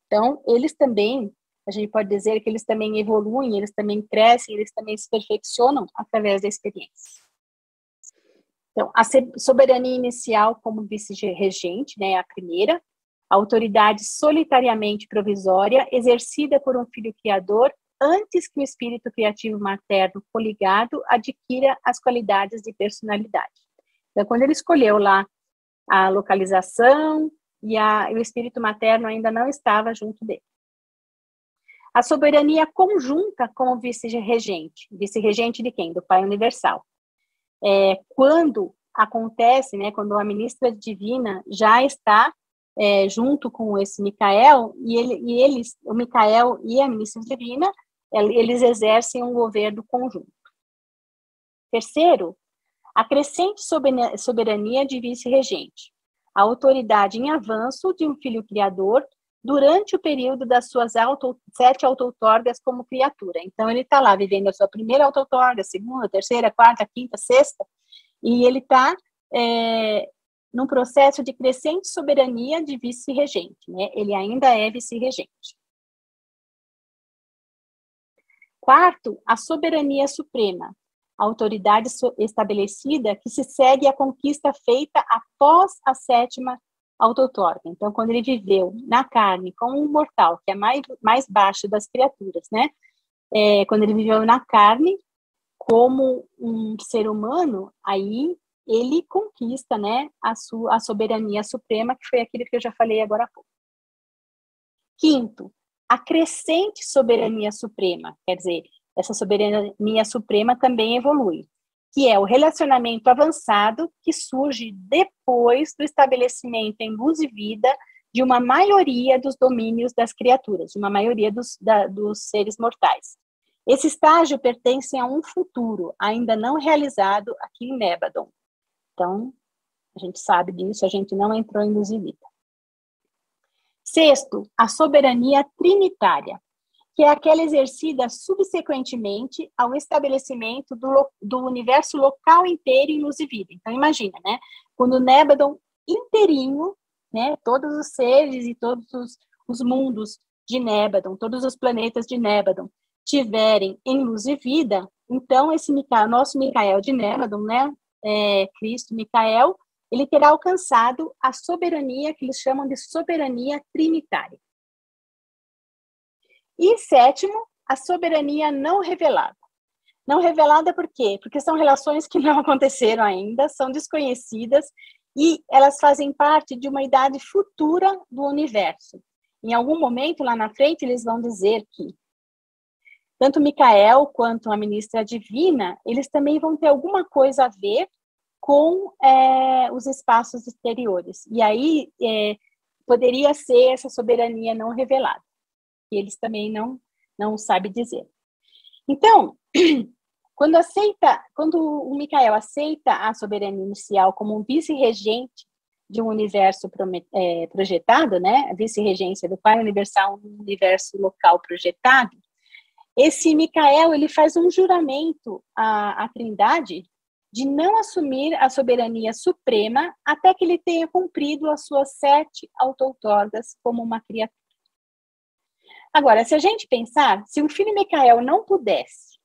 Então, eles também, a gente pode dizer que eles também evoluem, eles também crescem, eles também se perfeccionam através da experiência. Então, a soberania inicial como vice-regente, né, a primeira, a autoridade solitariamente provisória, exercida por um Filho Criador, antes que o espírito criativo materno coligado adquira as qualidades de personalidade. Então, quando ele escolheu lá a localização e o espírito materno ainda não estava junto dele. A soberania conjunta com o vice-regente. Vice-regente de quem? Do Pai Universal. Quando acontece, né, quando a ministra divina já está junto com esse Micael, o Micael e a ministra divina, eles exercem um governo conjunto. Terceiro, a crescente soberania de vice-regente. A autoridade em avanço de um Filho Criador durante o período das suas 7 auto-outorgas como criatura. Então, ele está lá vivendo a sua primeira auto-outorga, segunda, terceira, quarta, quinta, sexta, e ele está num processo de crescente soberania de vice-regente, né? Ele ainda é vice-regente. Quarto, a soberania suprema, a autoridade estabelecida que se segue à conquista feita após a sétima auto-outorga. Então, quando ele viveu na carne como um mortal, que é mais baixo das criaturas, né? Quando ele viveu na carne como um ser humano, aí ele conquista, né, a soberania suprema, que foi aquilo que eu já falei agora há pouco. Quinto, a crescente soberania suprema, quer dizer, essa soberania suprema também evolui, que é o relacionamento avançado que surge depois do estabelecimento em luz e vida de uma maioria dos domínios das criaturas, de uma maioria dos seres mortais. Esse estágio pertence a um futuro ainda não realizado aqui em Nébadon. Então, a gente sabe disso, a gente não entrou em luz e vida. Sexto, a soberania trinitária, que é aquela exercida subsequentemente ao estabelecimento do universo local inteiro em luz e vida. Então, imagina, né? Quando Nébadon inteirinho, né, todos os seres e todos os mundos de Nébadon, todos os planetas de Nébadon, tiverem em luz e vida, então esse nosso Micael de Nébadon, né, Cristo Micael, ele terá alcançado a soberania que eles chamam de soberania trinitária. E sétimo, a soberania não revelada. Não revelada por quê? Porque são relações que não aconteceram ainda, são desconhecidas e elas fazem parte de uma idade futura do universo. Em algum momento lá na frente eles vão dizer que tanto Micael quanto a ministra divina, eles também vão ter alguma coisa a ver com os espaços exteriores. E aí poderia ser essa soberania não revelada, que eles também não sabem dizer. Então, quando o Micael aceita a soberania inicial como um vice-regente de um universo projetado, né, a vice-regência do Pai Universal no universo local projetado, esse Micael, ele faz um juramento à Trindade de não assumir a soberania suprema até que ele tenha cumprido as suas 7 auto-outorgas como uma criatura. Agora, se a gente pensar, se o filho Micael não pudesse,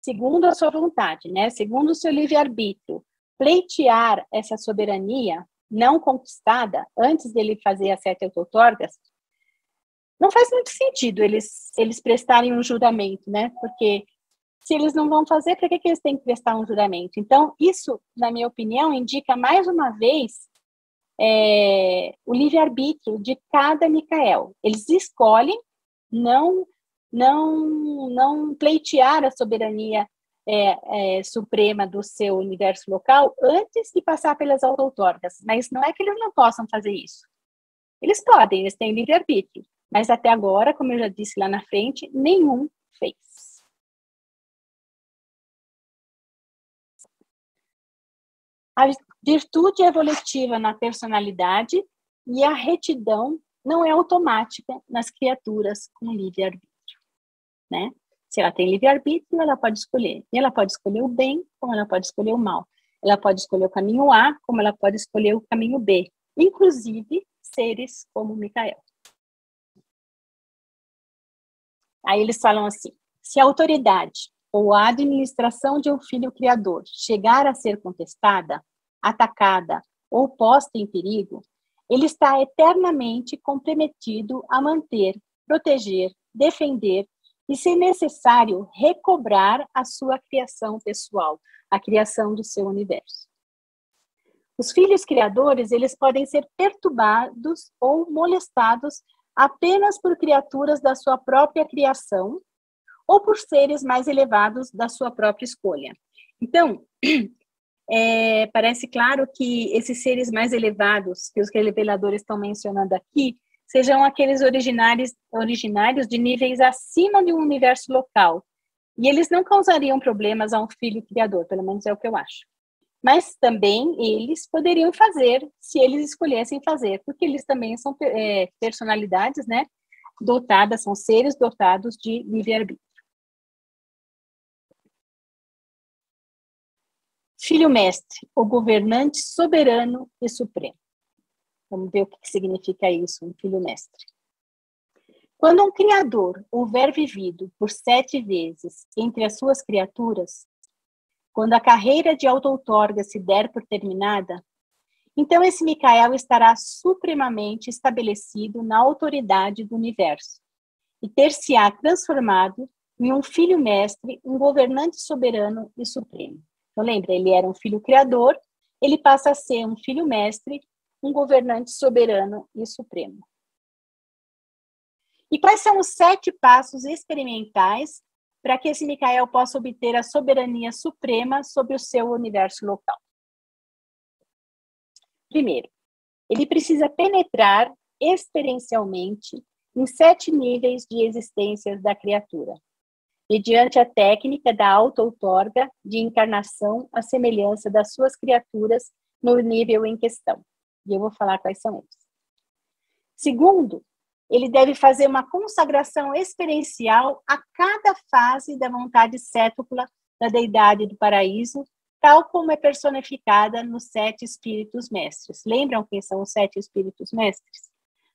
segundo a sua vontade, né, segundo o seu livre-arbítrio, pleitear essa soberania não conquistada antes dele fazer as 7 auto-outorgas, não faz muito sentido eles prestarem um juramento, né? Porque se eles não vão fazer, para que eles têm que prestar um juramento? Então, isso, na minha opinião, indica mais uma vez o livre-arbítrio de cada Micael. Eles escolhem não pleitear a soberania suprema do seu universo local antes de passar pelas auto-outorgas. Mas não é que eles não possam fazer isso. Eles podem, eles têm livre-arbítrio. Mas até agora, como eu já disse lá na frente, nenhum fez. A virtude evolutiva na personalidade e a retidão não é automática nas criaturas com livre-arbítrio, né? Se ela tem livre-arbítrio, ela pode escolher. E ela pode escolher o bem, como ela pode escolher o mal. Ela pode escolher o caminho A, como ela pode escolher o caminho B. Inclusive, seres como Micael. Aí eles falam assim, se a autoridade ou a administração de um filho criador chegar a ser contestada, atacada ou posta em perigo, ele está eternamente comprometido a manter, proteger, defender e, se necessário, recobrar a sua criação pessoal, a criação do seu universo. Os filhos criadores, eles podem ser perturbados ou molestados apenas por criaturas da sua própria criação ou por seres mais elevados da sua própria escolha. Então, parece claro que esses seres mais elevados que os reveladores estão mencionando aqui sejam aqueles originários de níveis acima de um universo local. E eles não causariam problemas a um filho criador, pelo menos é o que eu acho. Mas também eles poderiam fazer, se eles escolhessem fazer, porque eles também são personalidades, né, dotadas, são seres dotados de livre-arbítrio. filho mestre, o governante soberano e supremo. Vamos ver o que significa isso, um filho mestre. Quando um criador houver vivido por 7 vezes entre as suas criaturas, quando a carreira de auto-outorga se der por terminada, então esse Micael estará supremamente estabelecido na autoridade do universo e ter-se-á transformado em um filho mestre, um governante soberano e supremo. Então lembra, ele era um filho criador, ele passa a ser um filho mestre, um governante soberano e supremo. E quais são os 7 passos experimentais para que esse Micael possa obter a soberania suprema sobre o seu universo local? Primeiro, ele precisa penetrar experiencialmente em 7 níveis de existências da criatura, mediante a técnica da auto-outorga de encarnação à semelhança das suas criaturas no nível em questão. E eu vou falar quais são eles. Segundo, ele deve fazer uma consagração experiencial a cada fase da vontade cétupla da deidade do paraíso, tal como é personificada nos 7 espíritos mestres. Lembram quem são os 7 espíritos mestres?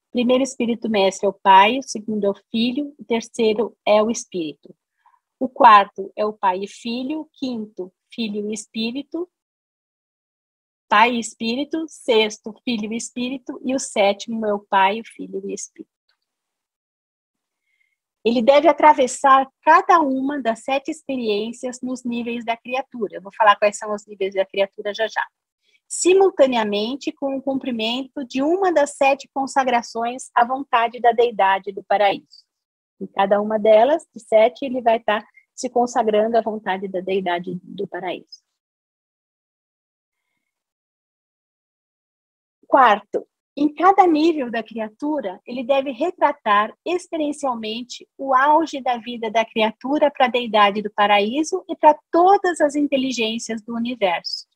O primeiro espírito mestre é o Pai, o segundo é o Filho, o terceiro é o Espírito. O quarto é o Pai e Filho, o quinto, Filho e Espírito, Pai e Espírito, sexto, Filho e Espírito, e o sétimo é o Pai, o Filho e o Espírito. Ele deve atravessar cada uma das 7 experiências nos níveis da criatura. Eu vou falar quais são os níveis da criatura já já. Simultaneamente com o cumprimento de uma das 7 consagrações à vontade da deidade do paraíso. Em cada uma delas, de 7, ele vai estar se consagrando à vontade da deidade do paraíso. Quarto, em cada nível da criatura, ele deve retratar experiencialmente o auge da vida da criatura para a deidade do paraíso e para todas as inteligências do universo.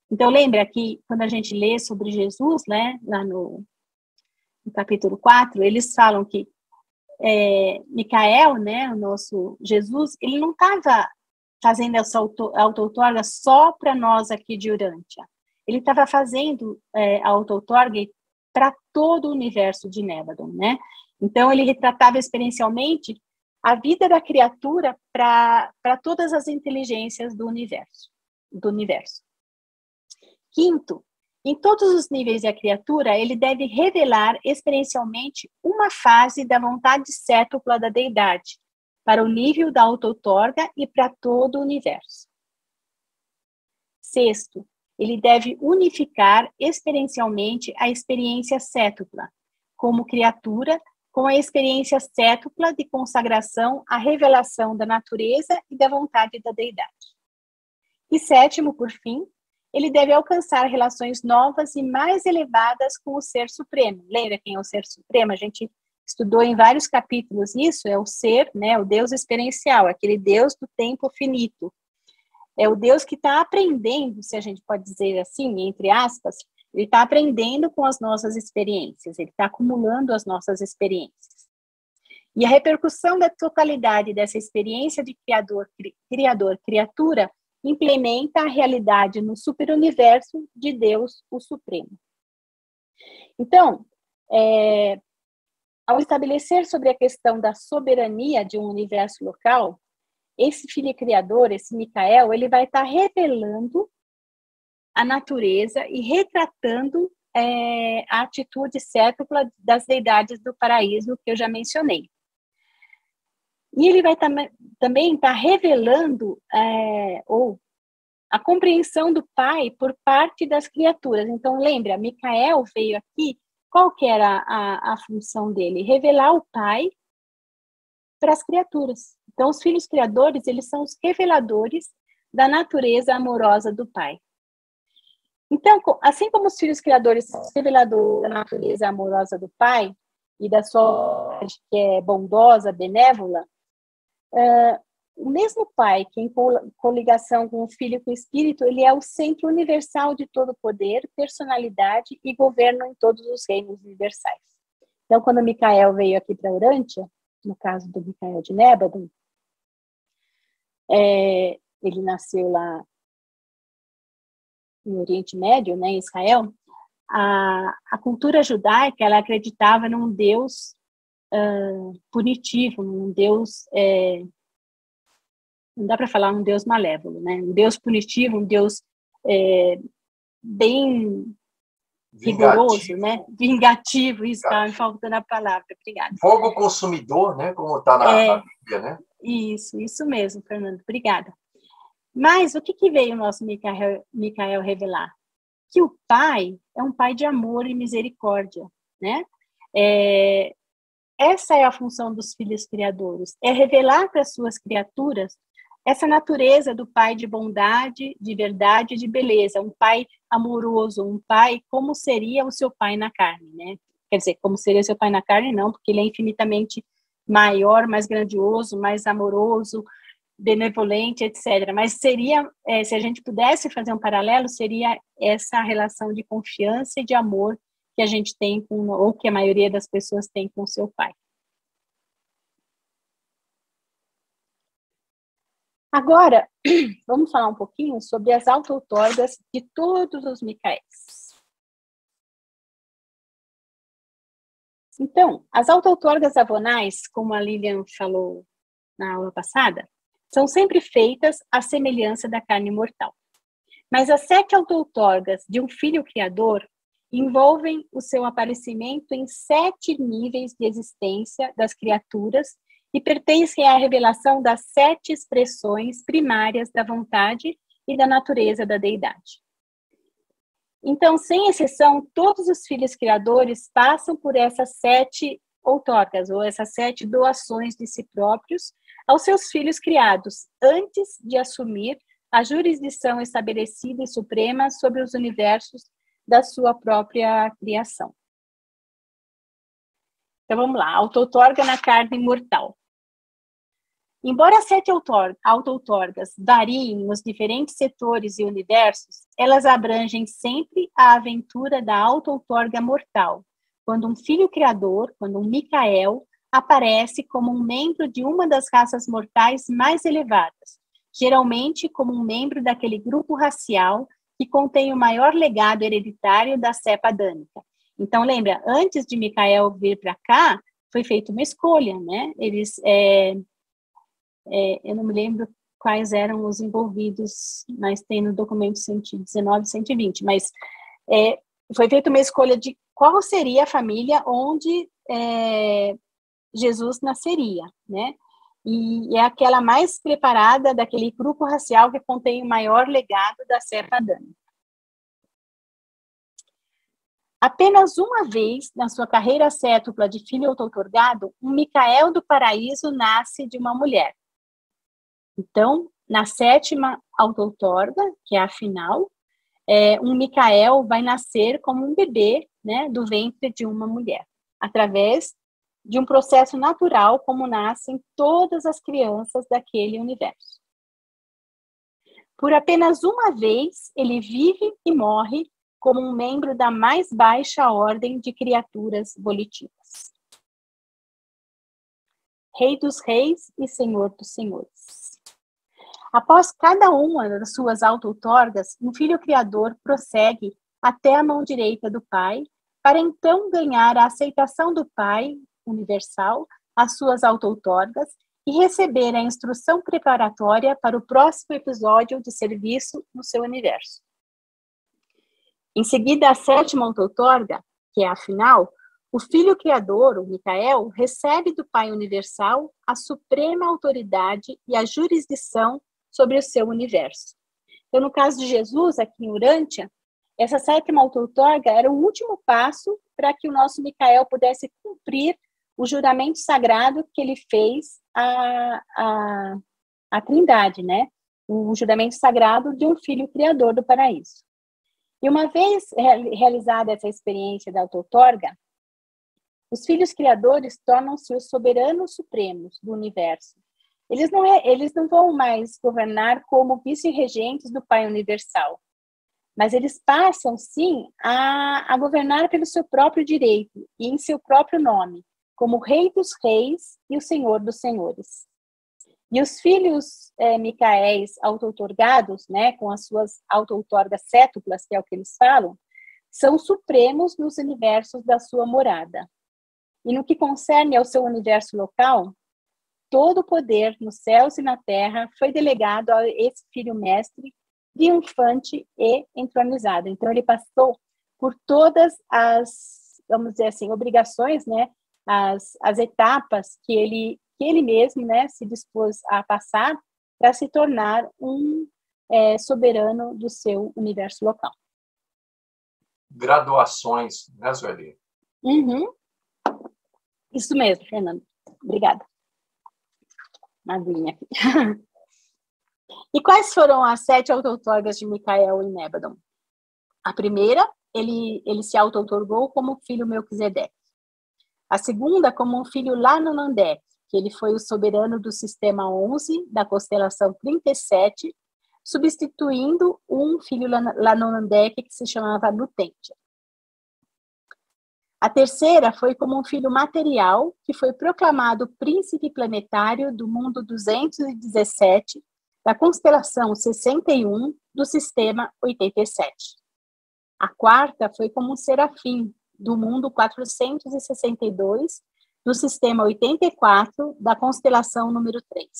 Então, lembra que quando a gente lê sobre Jesus, né, lá no capítulo 4, eles falam que Micael, né, o nosso Jesus, ele não estava fazendo essa auto-outorga só para nós aqui de Urântia. Ele estava fazendo a auto-outorga para todo o universo de Nébadon, né? Então, ele retratava experiencialmente a vida da criatura para todas as inteligências do universo. Quinto, em todos os níveis da criatura, ele deve revelar experiencialmente uma fase da vontade cétupla da deidade, para o nível da auto-outorga e para todo o universo. Sexto, ele deve unificar experiencialmente a experiência cétupla, como criatura, com a experiência cétupla de consagração à revelação da natureza e da vontade da deidade. E sétimo, por fim, ele deve alcançar relações novas e mais elevadas com o Ser Supremo. Lembra quem é o Ser Supremo? A gente estudou em vários capítulos isso, é o ser, né, o Deus experiencial, aquele Deus do tempo finito. É o Deus que está aprendendo, se a gente pode dizer assim, entre aspas, ele está aprendendo com as nossas experiências, ele está acumulando as nossas experiências. E a repercussão da totalidade dessa experiência de criatura, implementa a realidade no superuniverso de Deus, o Supremo. Então, ao estabelecer sobre a questão da soberania de um universo local, esse filho criador, esse Micael, ele vai estar revelando a natureza e retratando a atitude cétupla das deidades do paraíso que eu já mencionei. E ele vai também estar revelando a compreensão do Pai por parte das criaturas. Então, lembra, Micael veio aqui, qual que era a função dele? Revelar o Pai para as criaturas. Então, os filhos criadores, eles são os reveladores da natureza amorosa do Pai. Então, assim como os filhos criadores são os reveladores da natureza amorosa do Pai e da sua que é bondosa, benévola, o mesmo Pai, que em coligação com o Filho e com o Espírito, ele é o centro universal de todo poder, personalidade e governo em todos os reinos universais. Então, quando Micael veio aqui para Urântia, no caso do Micael de Nébadon, ele nasceu lá no Oriente Médio, né, em Israel, a cultura judaica, ela acreditava num Deus punitivo, num Deus, não dá para falar um Deus malévolo, né, um Deus punitivo, um Deus bem rigoroso, né, vingativo, isso está me faltando a palavra, obrigada. Fogo consumidor, né, como está na Bíblia, né? Isso mesmo, Fernando, obrigada. Mas o que veio o nosso Micael revelar? Que o pai é um pai de amor e misericórdia, né? Essa é a função dos filhos criadores, é revelar para as suas criaturas essa natureza do pai de bondade, de verdade e de beleza, um pai amoroso, um pai como seria o seu pai na carne, né? Quer dizer, como seria o seu pai na carne, não, porque ele é infinitamente maior, mais grandioso, mais amoroso, benevolente, etc. Mas seria, se a gente pudesse fazer um paralelo, seria essa relação de confiança e de amor que a gente tem ou que a maioria das pessoas tem com o seu pai. Agora, vamos falar um pouquinho sobre as auto-outorgas de todos os Micaéis. Então, as auto-outorgas avonais, como a Lilian falou na aula passada, são sempre feitas à semelhança da carne mortal. Mas as 7 auto-outorgas de um filho criador envolvem o seu aparecimento em 7 níveis de existência das criaturas e pertencem à revelação das 7 expressões primárias da vontade e da natureza da deidade. Então, sem exceção, todos os filhos criadores passam por essas 7 outorgas, ou essas 7 doações de si próprios aos seus filhos criados, antes de assumir a jurisdição estabelecida e suprema sobre os universos da sua própria criação. Então, vamos lá. Auto-outorga na carne mortal. Embora as 7 auto-outorgas variem nos diferentes setores e universos, elas abrangem sempre a aventura da auto-outorga mortal, quando um filho criador, quando um Micael, aparece como um membro de uma das raças mortais mais elevadas, geralmente como um membro daquele grupo racial que contém o maior legado hereditário da cepa adâmica. Então, lembra, antes de Micael vir para cá, foi feita uma escolha, né? Eles... eu não me lembro quais eram os envolvidos, mas tem no documento 119 e 120, mas foi feita uma escolha de qual seria a família onde Jesus nasceria, né? E é aquela mais preparada daquele grupo racial que contém o maior legado da cepa adâmica. Apenas uma vez na sua carreira cétupla de filho auto-outorgado, um Micael do paraíso nasce de uma mulher. Então, na 7ª auto-outorga, que é a final, um Micael vai nascer como um bebê, né, do ventre de uma mulher, através de um processo natural, como nascem todas as crianças daquele universo. Por apenas uma vez, ele vive e morre como um membro da mais baixa ordem de criaturas volitivas. Rei dos reis e Senhor dos senhores. Após cada uma das suas auto-outorgas, um filho criador prossegue até a mão direita do pai, para então ganhar a aceitação do pai universal, as suas auto-outorgas, e receber a instrução preparatória para o próximo episódio de serviço no seu universo. Em seguida, a 7ª auto-outorga, que é a final, o filho criador, o Micael, recebe do Pai Universal a suprema autoridade e a jurisdição sobre o seu universo. Então, no caso de Jesus, aqui em Urântia, essa 7ª auto-outorga era o último passo para que o nosso Micael pudesse cumprir o juramento sagrado que ele fez à Trindade, né? O juramento sagrado de um filho criador do paraíso. E uma vez realizada essa experiência da auto-outorga, os filhos criadores tornam-se os soberanos supremos do universo. Eles não vão mais governar como vice-regentes do Pai Universal, mas eles passam, sim, a governar pelo seu próprio direito e em seu próprio nome, como Rei dos Reis e o Senhor dos Senhores. E os filhos Micaéis auto-outorgados, né, com as suas auto-outorgas cétuplas, que é o que eles falam, são supremos nos universos da sua morada. E no que concerne ao seu universo local, todo o poder nos céus e na terra foi delegado a esse filho mestre, triunfante e entronizado. Então, ele passou por todas as, vamos dizer assim, obrigações, né, as etapas que ele mesmo, né, se dispôs a passar para se tornar um soberano do seu universo local. Graduações, né, Sueli? Uhum. Isso mesmo, Fernando. Obrigada. Madrinha aqui. E quais foram as 7 auto-outorgas de Micael em Nébadon? A primeira, ele se auto-outorgou como filho Melquisedeque. A segunda, como um filho Lanonandek, que ele foi o soberano do sistema 11, da constelação 37, substituindo um filho Lanonandek que se chamava Lutentia. A terceira foi como um filho material, que foi proclamado príncipe planetário do mundo 217, da constelação 61, do sistema 87. A quarta foi como um serafim, do mundo 462, do sistema 84, da constelação número 3.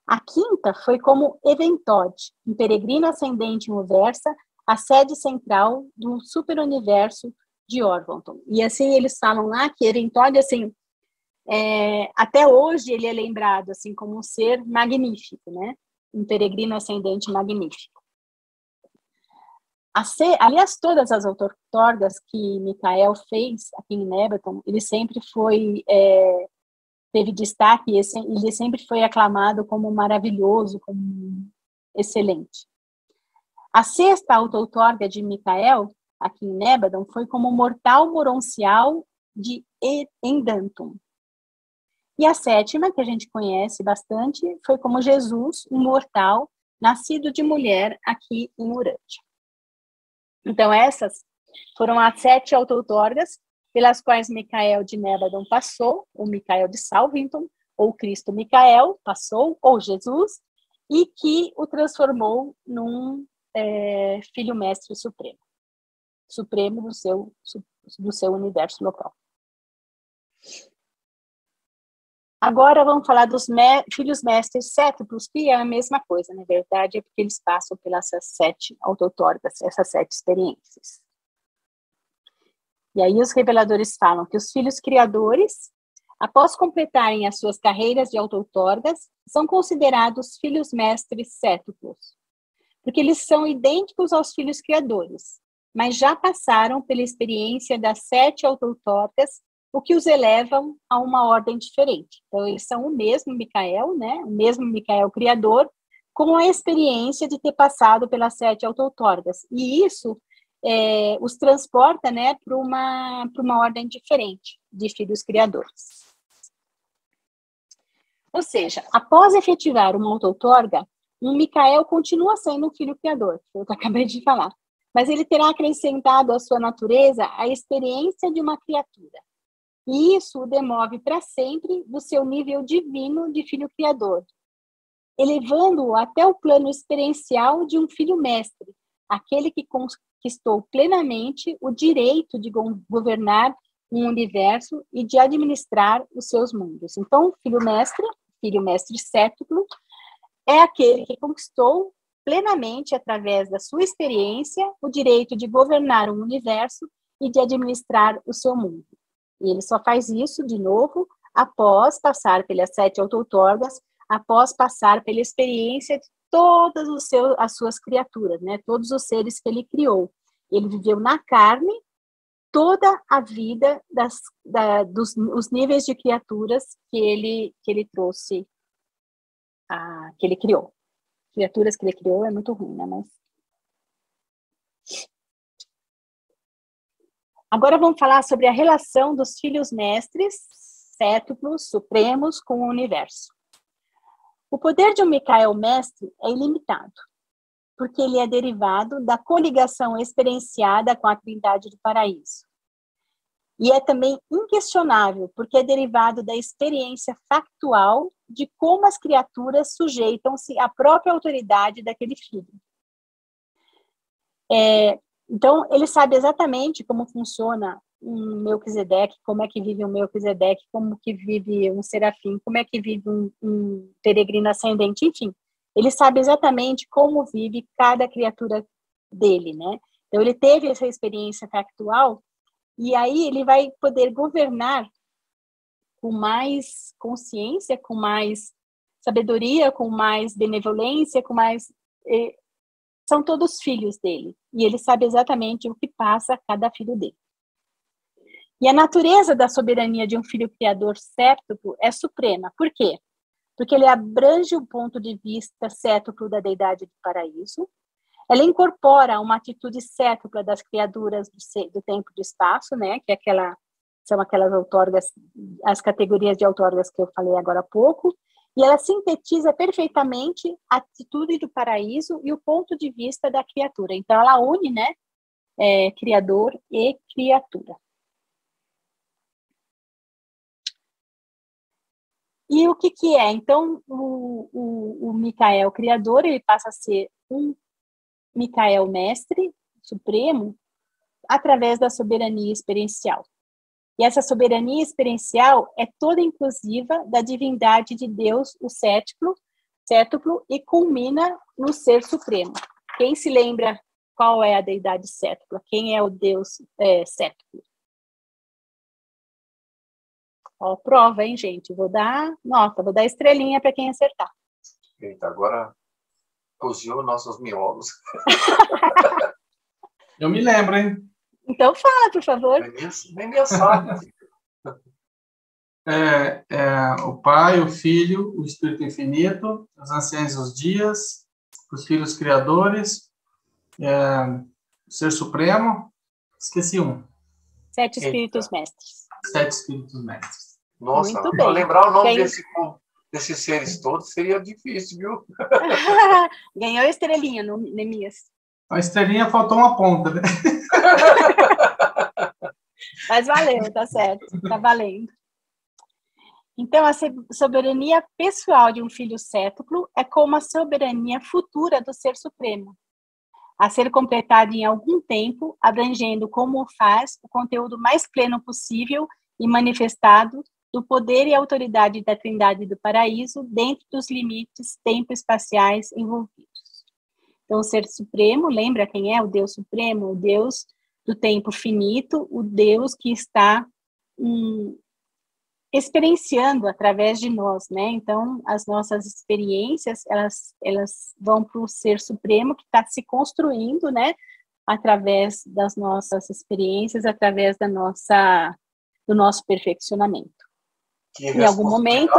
A quinta foi como Eventod, um peregrino ascendente em Uversa, a sede central do superuniverso de Orvonton. E assim eles falam lá que Eventod, assim, até hoje ele é lembrado assim como um ser magnífico, né? Um peregrino ascendente magnífico. Aliás, todas as outorgas que Micael fez aqui em Nébadon, ele sempre teve destaque, ele sempre foi aclamado como maravilhoso, como excelente. A sexta auto-outorga de Micael, aqui em Nébadon, foi como mortal moroncial de Endantum. E a sétima, que a gente conhece bastante, foi como Jesus, um mortal, nascido de mulher aqui em Urântia. Então, essas foram as 7 auto-outorgas pelas quais Micael de Nébadon passou, ou Micael de Salvington, ou Cristo Micael passou, ou Jesus, e que o transformou num filho mestre supremo do seu universo local. Agora vamos falar dos filhos mestres cétuplos, que é a mesma coisa, na verdade, é porque eles passam pelas 7 auto-outorgas, essas 7 experiências. E aí os reveladores falam que os filhos criadores, após completarem as suas carreiras de auto-outorgas, são considerados filhos mestres cétuplos, porque eles são idênticos aos filhos criadores, mas já passaram pela experiência das 7 auto-outorgas, o que os elevam a uma ordem diferente. Então, eles são o mesmo Micael, né? O mesmo Micael criador, com a experiência de ter passado pelas 7 auto-outorgas. E isso os transporta, né, para uma ordem diferente de filhos criadores. Ou seja, após efetivar uma auto-outorga, um Micael continua sendo um filho criador, que eu acabei de falar, mas ele terá acrescentado à sua natureza a experiência de uma criatura. E isso o demove para sempre do seu nível divino de filho criador, elevando-o até o plano experiencial de um filho mestre, aquele que conquistou plenamente o direito de governar um universo e de administrar os seus mundos. Então, filho mestre cétuplo, é aquele que conquistou plenamente, através da sua experiência, o direito de governar um universo e de administrar o seu mundo. E ele só faz isso, de novo, após passar pelas 7 auto-outorgas, após passar pela experiência de todas as suas criaturas, né? Todos os seres que ele criou. Ele viveu na carne toda a vida dos níveis de criaturas que ele trouxe, que ele criou. Criaturas que ele criou é muito ruim, né? Mas... Agora vamos falar sobre a relação dos filhos mestres, cétuplos, supremos, com o universo. O poder de um Micael mestre é ilimitado, porque ele é derivado da coligação experienciada com a Trindade do Paraíso. E é também inquestionável, porque é derivado da experiência factual de como as criaturas sujeitam-se à própria autoridade daquele filho. Então, ele sabe exatamente como funciona um Melquisedeque, como é que vive um Melquisedeque, como que vive um serafim, como é que vive um peregrino ascendente, enfim. Ele sabe exatamente como vive cada criatura dele, né? Então, ele teve essa experiência factual e aí ele vai poder governar com mais consciência, com mais sabedoria, com mais benevolência, com mais... São todos filhos dele. E ele sabe exatamente o que passa a cada filho dele. E a natureza da soberania de um filho criador séptuplo é suprema. Por quê? Porque ele abrange o ponto de vista séptuplo da deidade do paraíso. Ela incorpora uma atitude séptupla das criaturas do tempo e do espaço, né? Que são aquelas outorgas, as categorias de outorgas que eu falei agora há pouco. E ela sintetiza perfeitamente a atitude do paraíso e o ponto de vista da criatura. Então, ela une, né, criador e criatura. E o que é? Então, o Micael criador, ele passa a ser um Micael mestre supremo através da soberania experiencial. E essa soberania experiencial é toda inclusiva da divindade de Deus, o sétuplo, e culmina no ser supremo. Quem se lembra qual é a deidade sétupla? Quem é o Deus sétuplo? Ó, prova, hein, gente? Vou dar nota, vou dar estrelinha para quem acertar. Eita, agora cozinhou nossos miolos. Eu me lembro, hein? Então fala, por favor. Nem me sabe. O Pai, o Filho, o Espírito Infinito, os anciãos dos dias, os filhos criadores, o Ser Supremo, esqueci um. 7 espíritos mestres. 7 espíritos mestres. Nossa, muito bem. Lembrar o nome desses seres todos seria difícil, viu? Ganhou estrelinha, Neemias. A estrelinha faltou uma ponta, né? Mas valeu, tá certo, tá valendo. Então, a soberania pessoal de um filho sétuplo é como a soberania futura do Ser Supremo, a ser completada em algum tempo, abrangendo como faz o conteúdo mais pleno possível e manifestado do poder e autoridade da Trindade do Paraíso dentro dos limites tempo-espaciais envolvidos. Então, o Ser Supremo, lembra quem é o Deus Supremo? O Deus do tempo finito, o Deus que está experienciando através de nós, né? Então, as nossas experiências, elas vão para o Ser Supremo que está se construindo, né? Através das nossas experiências, através do nosso perfeccionamento. Em algum momento...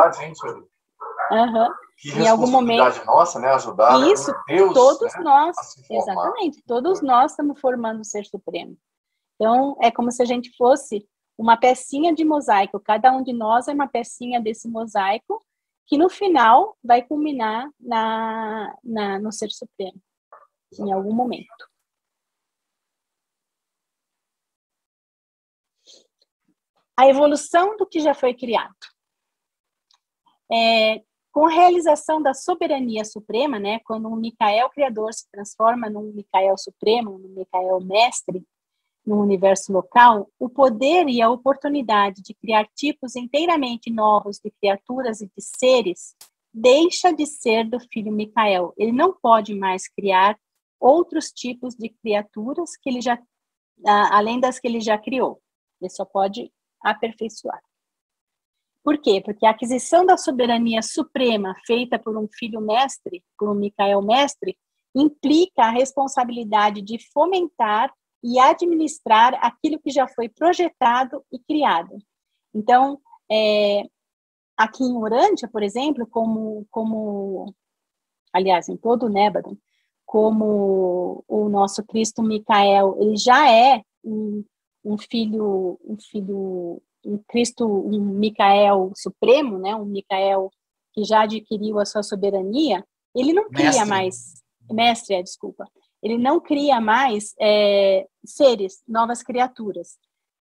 Que responsabilidade nossa, né? Ajudar isso, Deus, todos, né, nós, exatamente, todos nós estamos formando o Ser Supremo. Então, é como se a gente fosse uma pecinha de mosaico, cada um de nós é uma pecinha desse mosaico, que no final vai culminar no Ser Supremo, em algum momento. A evolução do que já foi criado. Com a realização da soberania suprema, né, quando um Micael criador se transforma num Micael supremo, num Micael mestre, no universo local, o poder e a oportunidade de criar tipos inteiramente novos de criaturas e de seres deixa de ser do filho Micael. Ele não pode mais criar outros tipos de criaturas que ele já, além das que ele já criou. Ele só pode aperfeiçoar. Por quê? Porque a aquisição da soberania suprema feita por um filho mestre, por um Micael mestre, implica a responsabilidade de fomentar e administrar aquilo que já foi projetado e criado. Então, aqui em Urântia, por exemplo, aliás, em todo o Nébado, como o nosso Cristo Micael, ele já é um Cristo, um Micael supremo, né? Um Micael que já adquiriu a sua soberania, ele não cria mais... Mestre, desculpa. Ele não cria mais seres, novas criaturas.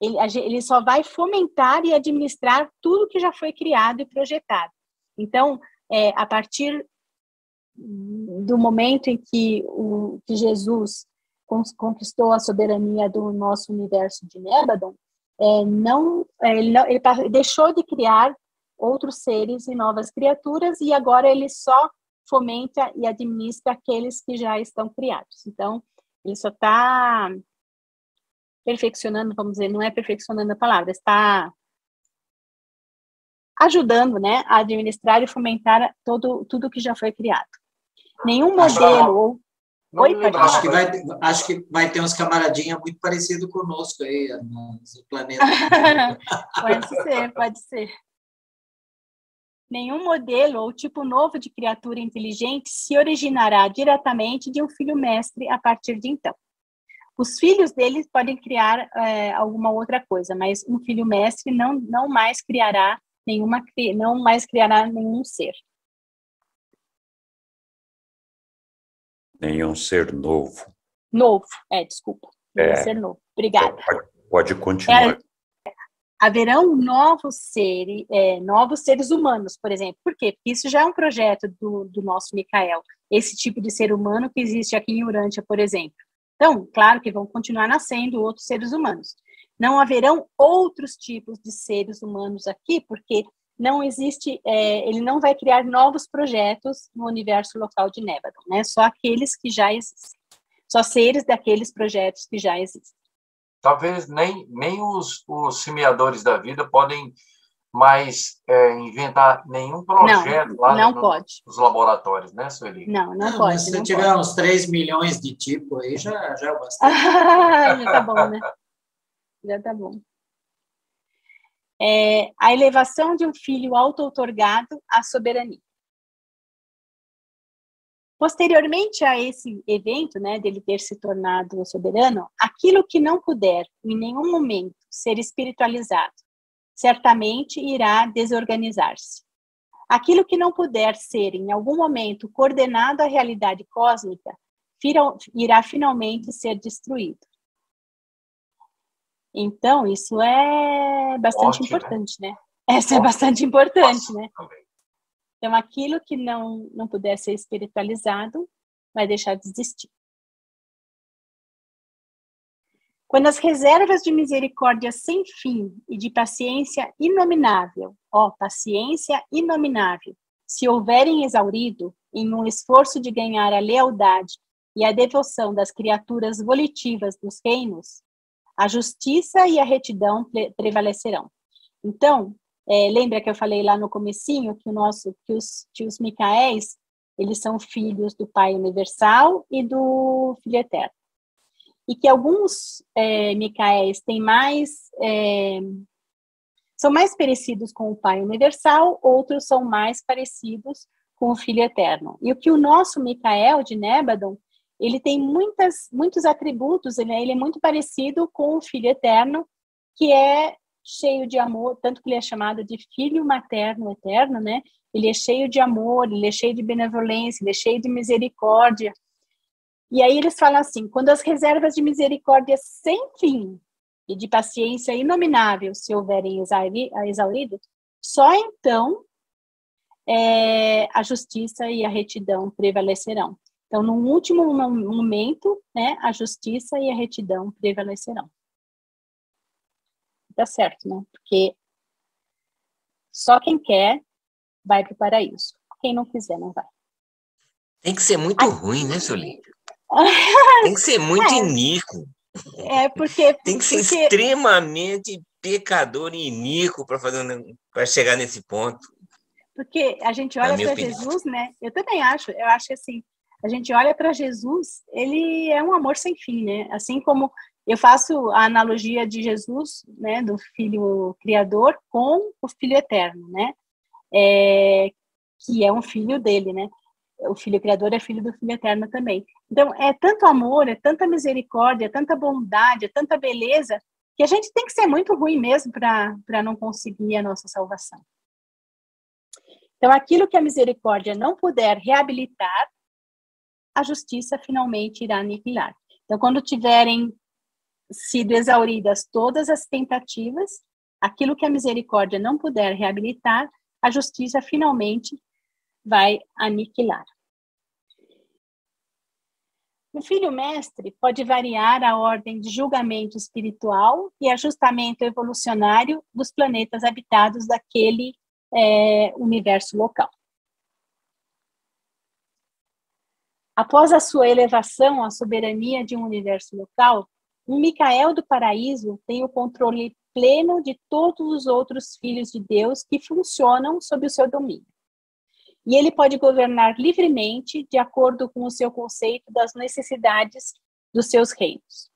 Ele só vai fomentar e administrar tudo que já foi criado e projetado. Então, a partir do momento em que Jesus conquistou a soberania do nosso universo de Nébadon, ele deixou de criar outros seres e novas criaturas, e agora ele só fomenta e administra aqueles que já estão criados. Então, ele só está perfeccionando, vamos dizer, não é perfeccionando a palavra, está ajudando, né, a administrar e fomentar tudo que já foi criado. Nenhum modelo... Oi, acho que vai ter uns camaradinhas muito parecidos conosco aí, no planeta. Pode ser. Nenhum modelo ou tipo novo de criatura inteligente se originará diretamente de um filho mestre a partir de então. Os filhos deles podem criar alguma outra coisa, mas um filho mestre não mais criará nenhum ser. Nenhum ser novo. Novo, desculpa. Nenhum ser novo. Obrigada. Pode continuar. Haverão novos seres humanos, por exemplo. Por quê? Porque isso já é um projeto do nosso Micael. Esse tipo de ser humano que existe aqui em Urântia, por exemplo. Então, claro que vão continuar nascendo outros seres humanos. Não haverão outros tipos de seres humanos aqui, porque não existe, ele não vai criar novos projetos no universo local de Nébadon, né? Só aqueles que já existem. Só seres daqueles projetos que já existem. Talvez nem os semeadores da vida podem mais inventar nenhum projeto nos laboratórios, né, Sueli? Não pode. Mas se tiver uns 3 milhões de tipos aí, já é bastante. Já tá bom, né? Já tá bom. A elevação de um filho auto-outorgado à soberania. Posteriormente a esse evento, né, dele ter se tornado soberano, aquilo que não puder, em nenhum momento, ser espiritualizado, certamente irá desorganizar-se. Aquilo que não puder ser, em algum momento, coordenado à realidade cósmica, irá finalmente ser destruído. Então, isso é bastante importante, né? Essa é bastante importante, né? Então, aquilo que não puder ser espiritualizado vai deixar de existir. Quando as reservas de misericórdia sem fim e de paciência inominável, paciência inominável, se houverem exaurido em um esforço de ganhar a lealdade e a devoção das criaturas volitivas dos reinos, a justiça e a retidão prevalecerão. Então, lembra que eu falei lá no comecinho que os Micaéis, eles são filhos do Pai Universal e do Filho Eterno. E que alguns Micaéis são mais parecidos com o Pai Universal, outros são mais parecidos com o Filho Eterno. E o que o nosso Micael de Nébadon, ele tem muitos atributos, ele é muito parecido com o Filho Eterno, que é cheio de amor, tanto que ele é chamado de Filho Materno Eterno, né? Ele é cheio de amor, ele é cheio de benevolência, ele é cheio de misericórdia. E aí eles falam assim, quando as reservas de misericórdia sem fim e de paciência inominável se houverem exaurido, só então a justiça e a retidão prevalecerão. Então, no último momento, né, a justiça e a retidão prevalecerão. Tá certo, né? Porque só quem quer vai para o paraíso. Quem não quiser, não vai. Tem que ser muito ruim, né, Sueli? Tem que ser muito iníquo. Porque... Tem que ser extremamente pecador e iníquo para chegar nesse ponto. Porque a gente olha para Jesus, né? Eu também acho. Eu acho que assim, a gente olha para Jesus, ele é um amor sem fim, né? Assim como eu faço a analogia de Jesus, né, do Filho Criador com o Filho Eterno, né? Que é um filho dele, né? O Filho Criador é filho do Filho Eterno também. Então, é tanto amor, é tanta misericórdia, é tanta bondade, é tanta beleza, que a gente tem que ser muito ruim mesmo para não conseguir a nossa salvação. Então, aquilo que a misericórdia não puder reabilitar, a justiça finalmente irá aniquilar. Então, quando tiverem sido exauridas todas as tentativas, aquilo que a misericórdia não puder reabilitar, a justiça finalmente vai aniquilar. O filho mestre pode variar a ordem de julgamento espiritual e ajustamento evolucionário dos planetas habitados daquele universo local. Após a sua elevação à soberania de um universo local, o Micael do Paraíso tem o controle pleno de todos os outros filhos de Deus que funcionam sob o seu domínio. E ele pode governar livremente de acordo com o seu conceito das necessidades dos seus reinos.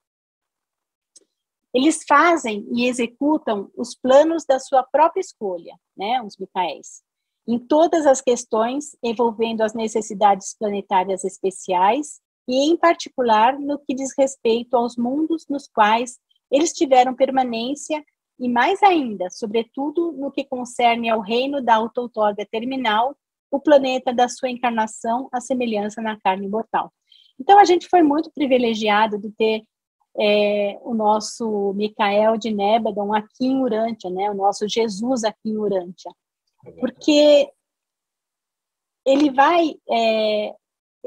Eles fazem e executam os planos da sua própria escolha, né, os Micaéis, em todas as questões envolvendo as necessidades planetárias especiais e, em particular, no que diz respeito aos mundos nos quais eles tiveram permanência e, mais ainda, sobretudo, no que concerne ao reino da auto-outorga terminal, o planeta da sua encarnação, a semelhança na carne mortal. Então, a gente foi muito privilegiado de ter o nosso Micael de Nébadon aqui em Urântia, né? O nosso Jesus aqui em Urântia. Porque ele vai,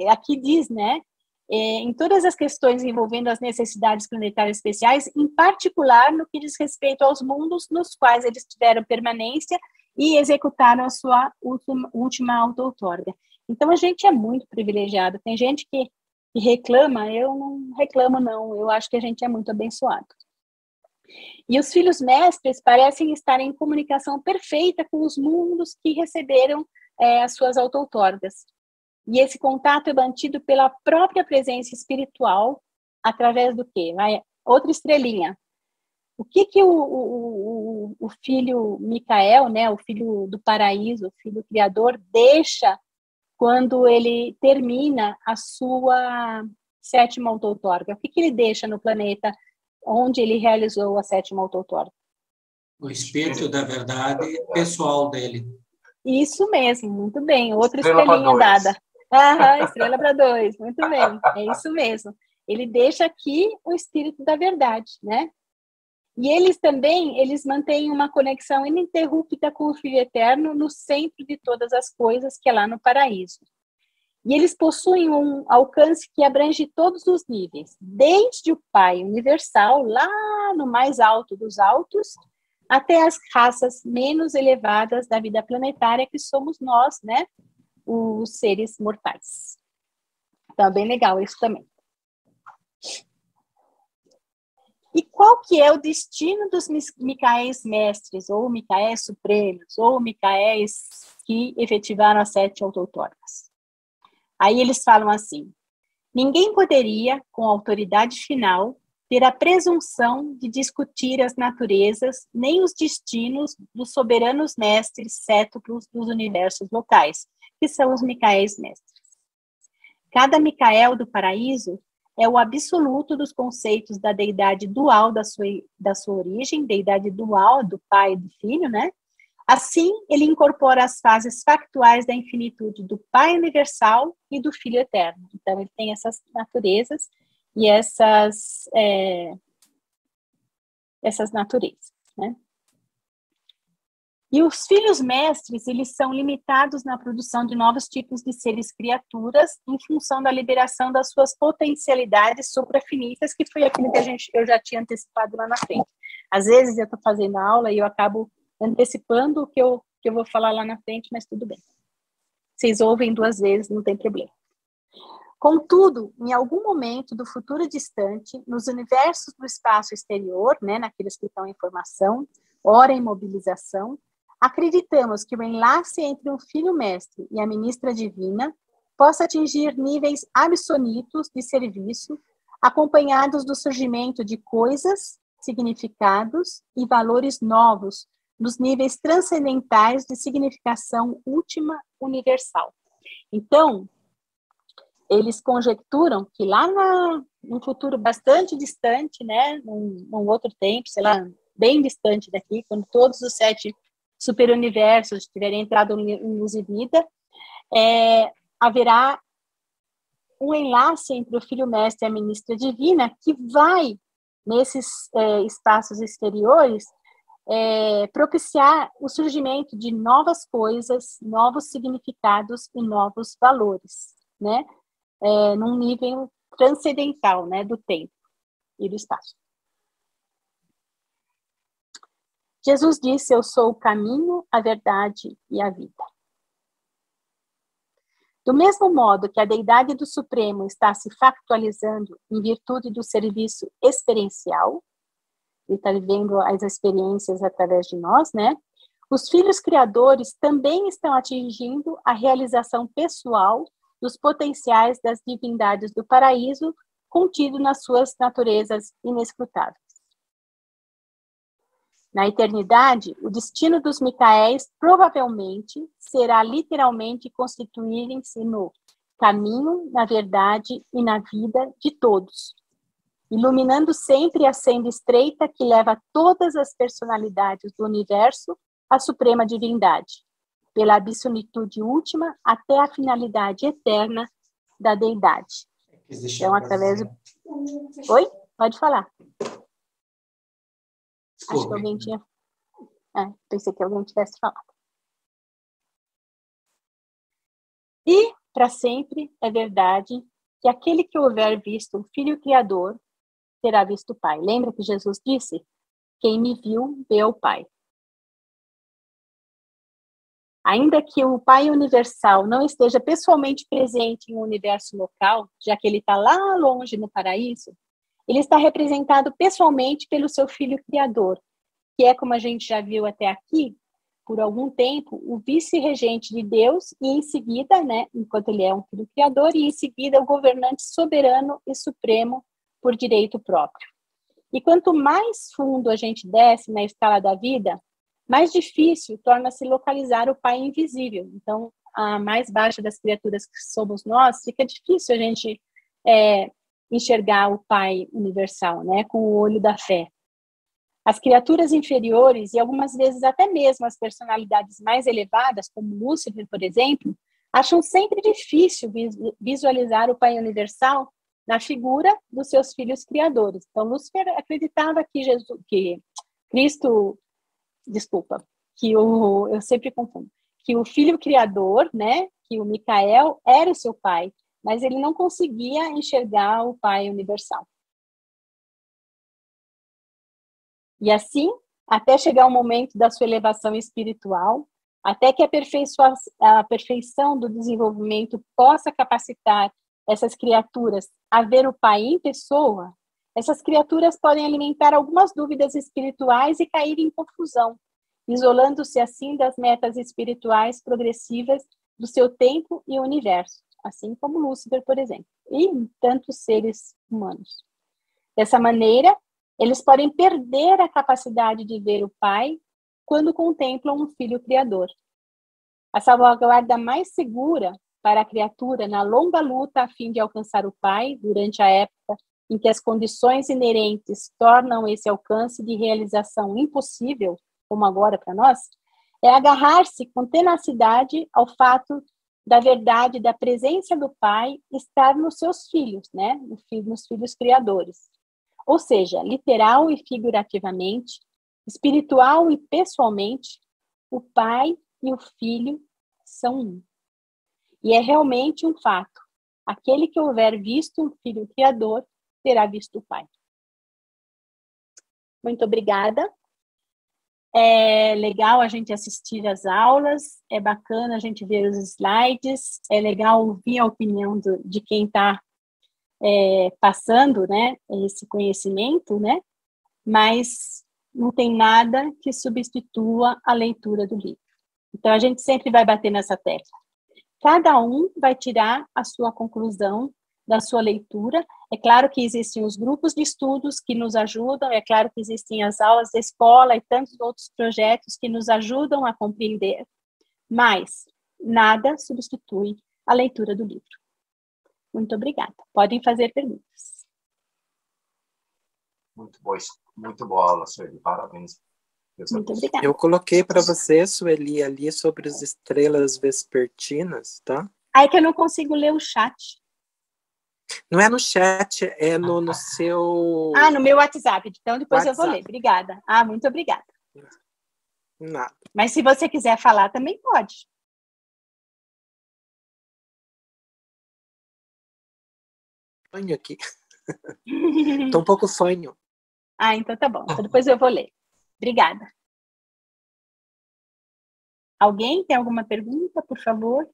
aqui diz, né? Em todas as questões envolvendo as necessidades planetárias especiais, em particular no que diz respeito aos mundos nos quais eles tiveram permanência e executaram a sua última auto-outorga. Então, a gente é muito privilegiado. Tem gente que reclama, eu não reclamo, não. Eu acho que a gente é muito abençoado. E os filhos mestres parecem estar em comunicação perfeita com os mundos que receberam as suas auto-outorgas. E esse contato é mantido pela própria presença espiritual, através do quê? Outra estrelinha. O que o filho Micael, né, o filho do paraíso, o filho criador, deixa quando ele termina a sua 7ª auto-outorga? O que ele deixa no planeta onde ele realizou a 7ª auto-outorga? O espírito da verdade pessoal dele. Isso mesmo, muito bem. Outra estrelinha dada. Estrela para 2, muito bem. É isso mesmo. Ele deixa aqui o espírito da verdade, né? E eles mantêm uma conexão ininterrupta com o Filho Eterno no centro de todas as coisas, que é lá no paraíso. E eles possuem um alcance que abrange todos os níveis, desde o Pai universal, lá no mais alto dos altos, até as raças menos elevadas da vida planetária, que somos nós, né? Os seres mortais. Então, é bem legal isso também. E qual que é o destino dos Micaéis mestres, ou Micaéis supremos, ou Micaéis que efetivaram as 7 auto-outorgas? Aí eles falam assim: ninguém poderia, com autoridade final, ter a presunção de discutir as naturezas nem os destinos dos soberanos mestres cétuplos dos universos locais, que são os Micaéis mestres. Cada Micael do paraíso é o absoluto dos conceitos da deidade dual da sua origem, deidade dual do Pai e do Filho, né? Assim, ele incorpora as fases factuais da infinitude do Pai universal e do Filho eterno. Então, ele tem essas naturezas e essas naturezas, né? E os filhos mestres, eles são limitados na produção de novos tipos de seres criaturas em função da liberação das suas potencialidades suprafinitas, que foi aquilo que eu já tinha antecipado lá na frente. Às vezes eu estou fazendo aula e eu acabo antecipando o que eu vou falar lá na frente, mas tudo bem. Vocês ouvem 2 vezes, não tem problema. Contudo, em algum momento do futuro distante, nos universos do espaço exterior, né, naqueles que estão em formação, ora em mobilização, acreditamos que o enlace entre um filho mestre e a ministra divina possa atingir níveis absolutos de serviço, acompanhados do surgimento de coisas, significados e valores novos nos níveis transcendentais de significação última universal. Então, eles conjecturam que lá num futuro bastante distante, né, num outro tempo, sei lá, bem distante daqui, quando todos os 7 superuniversos tiverem entrado em luz e vida, haverá um enlace entre o Filho Mestre e a Ministra Divina que vai, nesses espaços exteriores, propiciar o surgimento de novas coisas, novos significados e novos valores, né? Num nível transcendental, né, do tempo e do espaço. Jesus disse: eu sou o caminho, a verdade e a vida. Do mesmo modo que a deidade do Supremo está se factualizando em virtude do serviço experiencial, ele está vivendo as experiências através de nós, né? Os filhos criadores também estão atingindo a realização pessoal dos potenciais das divindades do paraíso contido nas suas naturezas inescrutáveis. Na eternidade, o destino dos Micaéis provavelmente será literalmente constituírem-se no caminho, na verdade e na vida de todos, iluminando sempre a senda estreita que leva todas as personalidades do universo à suprema divindade, pela absolutude última até a finalidade eterna da deidade. Então, através do... Oi? Pode falar. Desculpe. Acho que alguém tinha... pensei que alguém tivesse falado. E, para sempre, é verdade que aquele que houver visto o Filho Criador terá visto o Pai. Lembra que Jesus disse? Quem me viu, vê o Pai. Ainda que o Pai Universal não esteja pessoalmente presente em um universo local, já que ele está lá longe no paraíso, ele está representado pessoalmente pelo seu Filho Criador, que é, como a gente já viu até aqui, por algum tempo, o vice-regente de Deus e, em seguida, né, enquanto ele é um Filho Criador, e, em seguida, o governante soberano e supremo por direito próprio. E quanto mais fundo a gente desce na escala da vida, mais difícil torna-se localizar o Pai invisível. Então, a mais baixa das criaturas que somos nós, fica difícil a gente enxergar o Pai universal, né, com o olho da fé. As criaturas inferiores, e algumas vezes até mesmo as personalidades mais elevadas, como Lúcifer, por exemplo, acham sempre difícil visualizar o Pai universal na figura dos seus filhos criadores. Então, Lúcifer acreditava que eu sempre confundo, que o Filho Criador, né, que o Micael era o seu pai, mas ele não conseguia enxergar o Pai universal. E assim, até chegar o momento da sua elevação espiritual, até que a perfeição do desenvolvimento possa capacitar essas criaturas a ver o Pai em pessoa, essas criaturas podem alimentar algumas dúvidas espirituais e cair em confusão, isolando-se assim das metas espirituais progressivas do seu tempo e universo, assim como Lúcifer, por exemplo, e tantos seres humanos. Dessa maneira, eles podem perder a capacidade de ver o Pai quando contemplam um Filho Criador. A salvaguarda mais segura para a criatura na longa luta a fim de alcançar o Pai, durante a época em que as condições inerentes tornam esse alcance de realização impossível, como agora para nós, é agarrar-se com tenacidade ao fato da verdade da presença do Pai estar nos seus filhos, né? Nos filhos criadores. Ou seja, literal e figurativamente, espiritual e pessoalmente, o Pai e o Filho são um. E é realmente um fato. Aquele que houver visto um Filho Criador, terá visto o Pai. Muito obrigada. É legal a gente assistir às aulas, é bacana a gente ver os slides, é legal ouvir a opinião de quem está passando, né, esse conhecimento, né, mas não tem nada que substitua a leitura do livro. Então, a gente sempre vai bater nessa tecla. Cada um vai tirar a sua conclusão da sua leitura. É claro que existem os grupos de estudos que nos ajudam, é claro que existem as aulas da escola e tantos outros projetos que nos ajudam a compreender, mas nada substitui a leitura do livro. Muito obrigada. Podem fazer perguntas. Muito boa aula, Sueli. Parabéns. Muito obrigada. Eu coloquei para você, Sueli, ali sobre as estrelas vespertinas, tá? É que eu não consigo ler o chat. Não é no chat, é no seu... no meu WhatsApp. Então, depois eu vou ler. Obrigada. Muito obrigada. Nada. Mas se você quiser falar, também pode. Fanho aqui. Tô um pouco fanho. Ah, então tá bom. Então depois eu vou ler. Obrigada. Alguém tem alguma pergunta, por favor?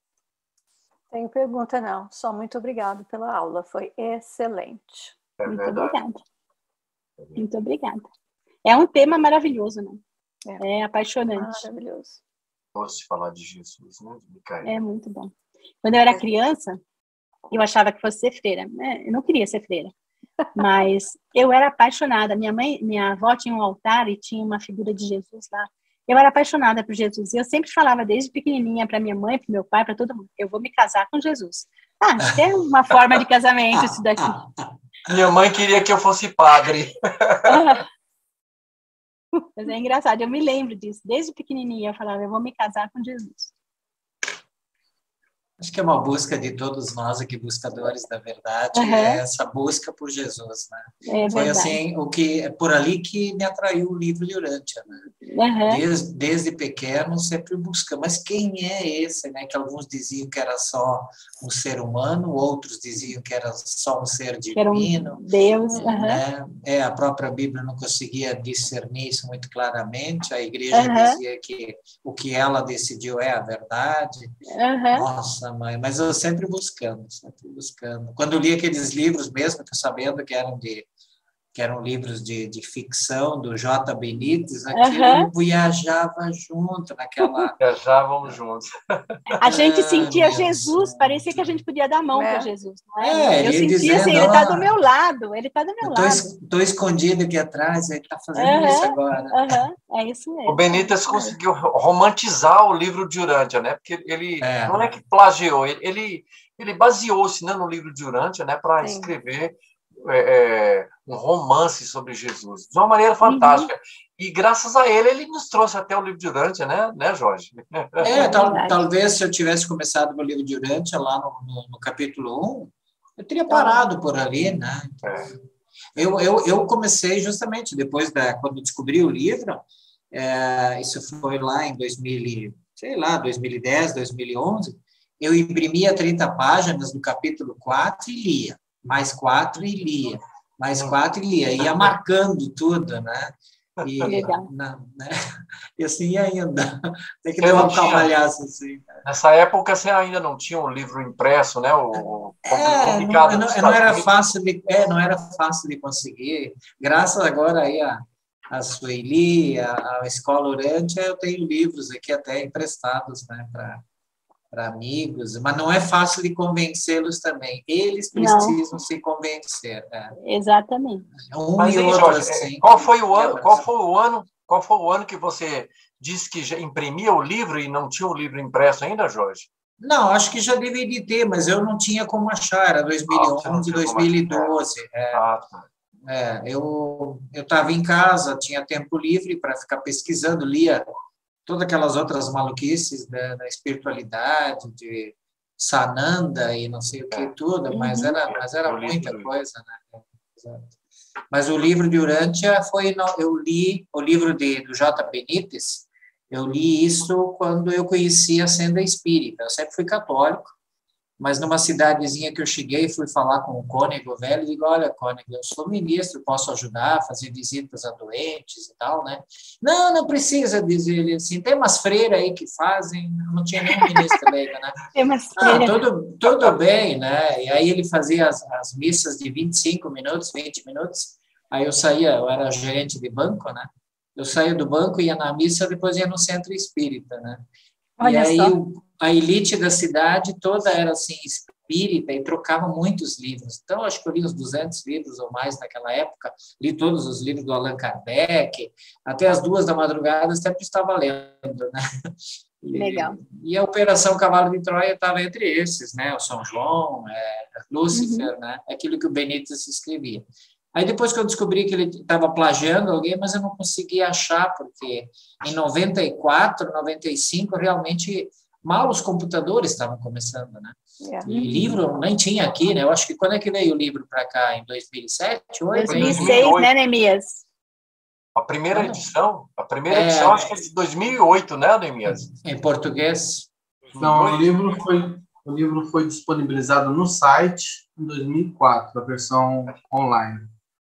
Tenho pergunta, não. Só muito obrigada pela aula. Foi excelente. Muito obrigada. Muito obrigada. É um tema maravilhoso, né? É apaixonante. Maravilhoso. Gosto de falar de Jesus, né, Micaela? É muito bom. Quando eu era criança, eu achava que fosse ser freira. Eu não queria ser freira. Mas eu era apaixonada. Minha avó tinha um altar e tinha uma figura de Jesus lá. Eu era apaixonada por Jesus. E eu sempre falava desde pequenininha para minha mãe, para meu pai, para todo mundo: eu vou me casar com Jesus. Acho que é uma forma de casamento isso daqui. Minha mãe queria que eu fosse padre. Mas é engraçado, eu me lembro disso. Desde pequenininha eu falava: eu vou me casar com Jesus. Acho que é uma busca de todos nós aqui, buscadores da verdade, é essa busca por Jesus, né? Foi assim, por ali que me atraiu o livro de Urântia, né? Desde pequeno, sempre busca. Mas quem é esse, né? Que alguns diziam que era só um ser humano, outros diziam que era só um ser divino. Era um Deus. Né? A própria Bíblia não conseguia discernir isso muito claramente. A igreja dizia que o que ela decidiu é a verdade. Nossa, mãe, mas eu sempre buscando. Quando eu li aqueles livros mesmo, sabendo que eram livros de ficção do J. Benítez, eu viajava junto naquela... Viajávamos juntos. A gente sentia Jesus, parecia que a gente podia dar a mão para Jesus. Não é? Eu sentia dizendo, assim, ele está do meu lado, Estou escondido aqui atrás, ele está fazendo isso agora. É isso mesmo. O Benítez conseguiu romantizar o livro de Urântia, né? Porque ele não é que plagiou, ele baseou-se, né, no livro de Urântia, né, para escrever um romance sobre Jesus, de uma maneira fantástica. E graças a ele nos trouxe até o livro de Urântia, né, Jorge? Talvez se eu tivesse começado no livro de Urântia, lá no capítulo 1, eu teria parado por ali, né? Eu comecei justamente depois quando descobri o livro, isso foi lá em 2010, 2011, eu imprimia 30 páginas do capítulo 4 e lia. Mais 4 e lia, mais 4 e lia, ia marcando tudo, né? E assim ia ainda. Tem que dar um calmalhaço assim. Nessa época você ainda não tinha um livro impresso, né? Não era fácil de conseguir. Graças agora aí a Sueli, a Escola Urântia, eu tenho livros aqui até emprestados, né? Para amigos, mas não é fácil de convencê-los também. Eles precisam se convencer. Exatamente. Mas aí, Jorge, assim. Qual foi o ano que você disse que já imprimia o livro e não tinha o livro impresso ainda, Jorge? Não, acho que já deveria ter, mas eu não tinha como achar. Era 2011, 2012. Eu estava em casa, tinha tempo livre para ficar pesquisando, lia todas aquelas outras maluquices da espiritualidade, de Sananda e não sei o que tudo, mas era muita coisa, né? Mas o livro de Urântia eu li o livro do J. Benítez, eu li isso quando eu conheci a Senda Espírita. Eu sempre fui católico, mas numa cidadezinha que eu cheguei, fui falar com o cônego velho, e digo: olha, cônego, eu sou ministro, posso ajudar a fazer visitas a doentes e tal, né? Não precisa, diz ele assim, tem umas freiras aí que fazem, não tinha nenhum ministro leigo, né? Tem umas freiras. Tudo bem, né? E aí ele fazia as missas de 25 minutos, 20 minutos, aí eu era gerente de banco, né? Eu saía do banco, ia na missa, depois ia no centro espírita, né? Olha, e aí só. A elite da cidade toda era assim espírita e trocava muitos livros. Então, acho que eu li uns 200 livros ou mais naquela época. Li todos os livros do Allan Kardec. Até as 2 da madrugada sempre estava lendo, né? Legal. E a Operação Cavalo de Troia estava entre esses, né? O São João, Lúcifer, né? Aquilo que o Benítez escrevia. Aí depois que eu descobri que ele estava plagiando alguém, mas eu não conseguia achar, porque em 94, 95, realmente mal os computadores estavam começando, né? E livro nem tinha aqui, né? Eu acho que quando é que veio o livro para cá? Em 2007? 2006, né, Neemias? A primeira edição acho que é de 2008, né, Neemias? Em português? Não, o livro foi disponibilizado no site em 2004, a versão online.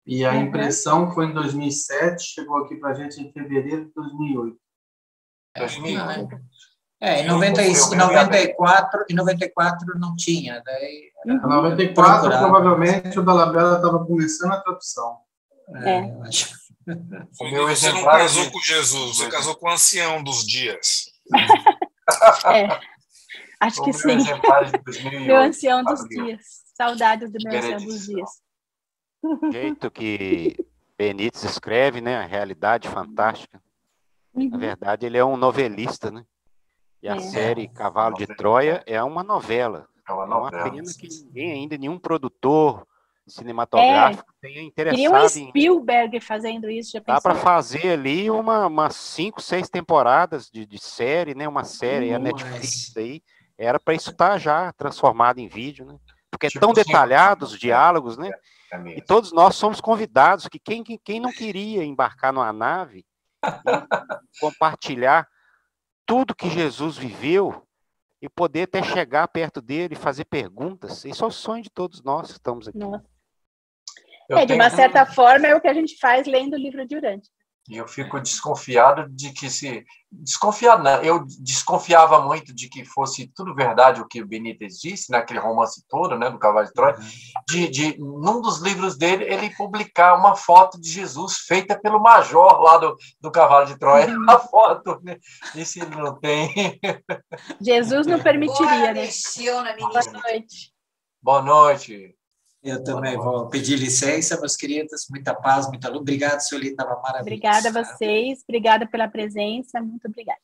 E a impressão foi em 2007, chegou aqui para a gente em fevereiro de 2008. 2008. Em 94 não tinha. Daí em 94, provavelmente, o Dalabella estava começando a tradução. Eu acho. Você não casou com Jesus, você casou com o ancião dos dias. Acho que sim. Meu ancião dos dias. Saudades do meu ancião dos dias. O jeito que Benítez escreve, né? A realidade fantástica. Na verdade, ele é um novelista, né? E a série Cavalo de Troia é uma novela. É uma pena que ninguém ainda, nenhum produtor cinematográfico tenha interessado queria um Spielberg fazendo isso. Já dá para fazer ali umas 5, 6 temporadas de série, né? Uma série, a Netflix aí, era para isso estar já transformado em vídeo, né? Porque é tão detalhados os diálogos, né? E todos nós somos convidados, que quem não queria embarcar numa nave e compartilhar tudo que Jesus viveu e poder até chegar perto dele e fazer perguntas, isso é o sonho de todos nós que estamos aqui. Nossa. De uma certa forma, é o que a gente faz lendo o livro de Urântia. E eu fico desconfiado de que Desconfiado, né? Eu desconfiava muito de que fosse tudo verdade o que o Benítez disse, naquele romance todo, né, do Cavalo de Troia, num dos livros dele, ele publicar uma foto de Jesus feita pelo major lá do Cavalo de Troia. A foto, né? Isso ele não tem. Jesus não permitiria, né? Boa noite. Boa noite. Eu também vou pedir licença, meus queridos. Muita paz, muita luz. Obrigado, Sueli, estava maravilhoso. Obrigada a vocês, obrigada pela presença, muito obrigada.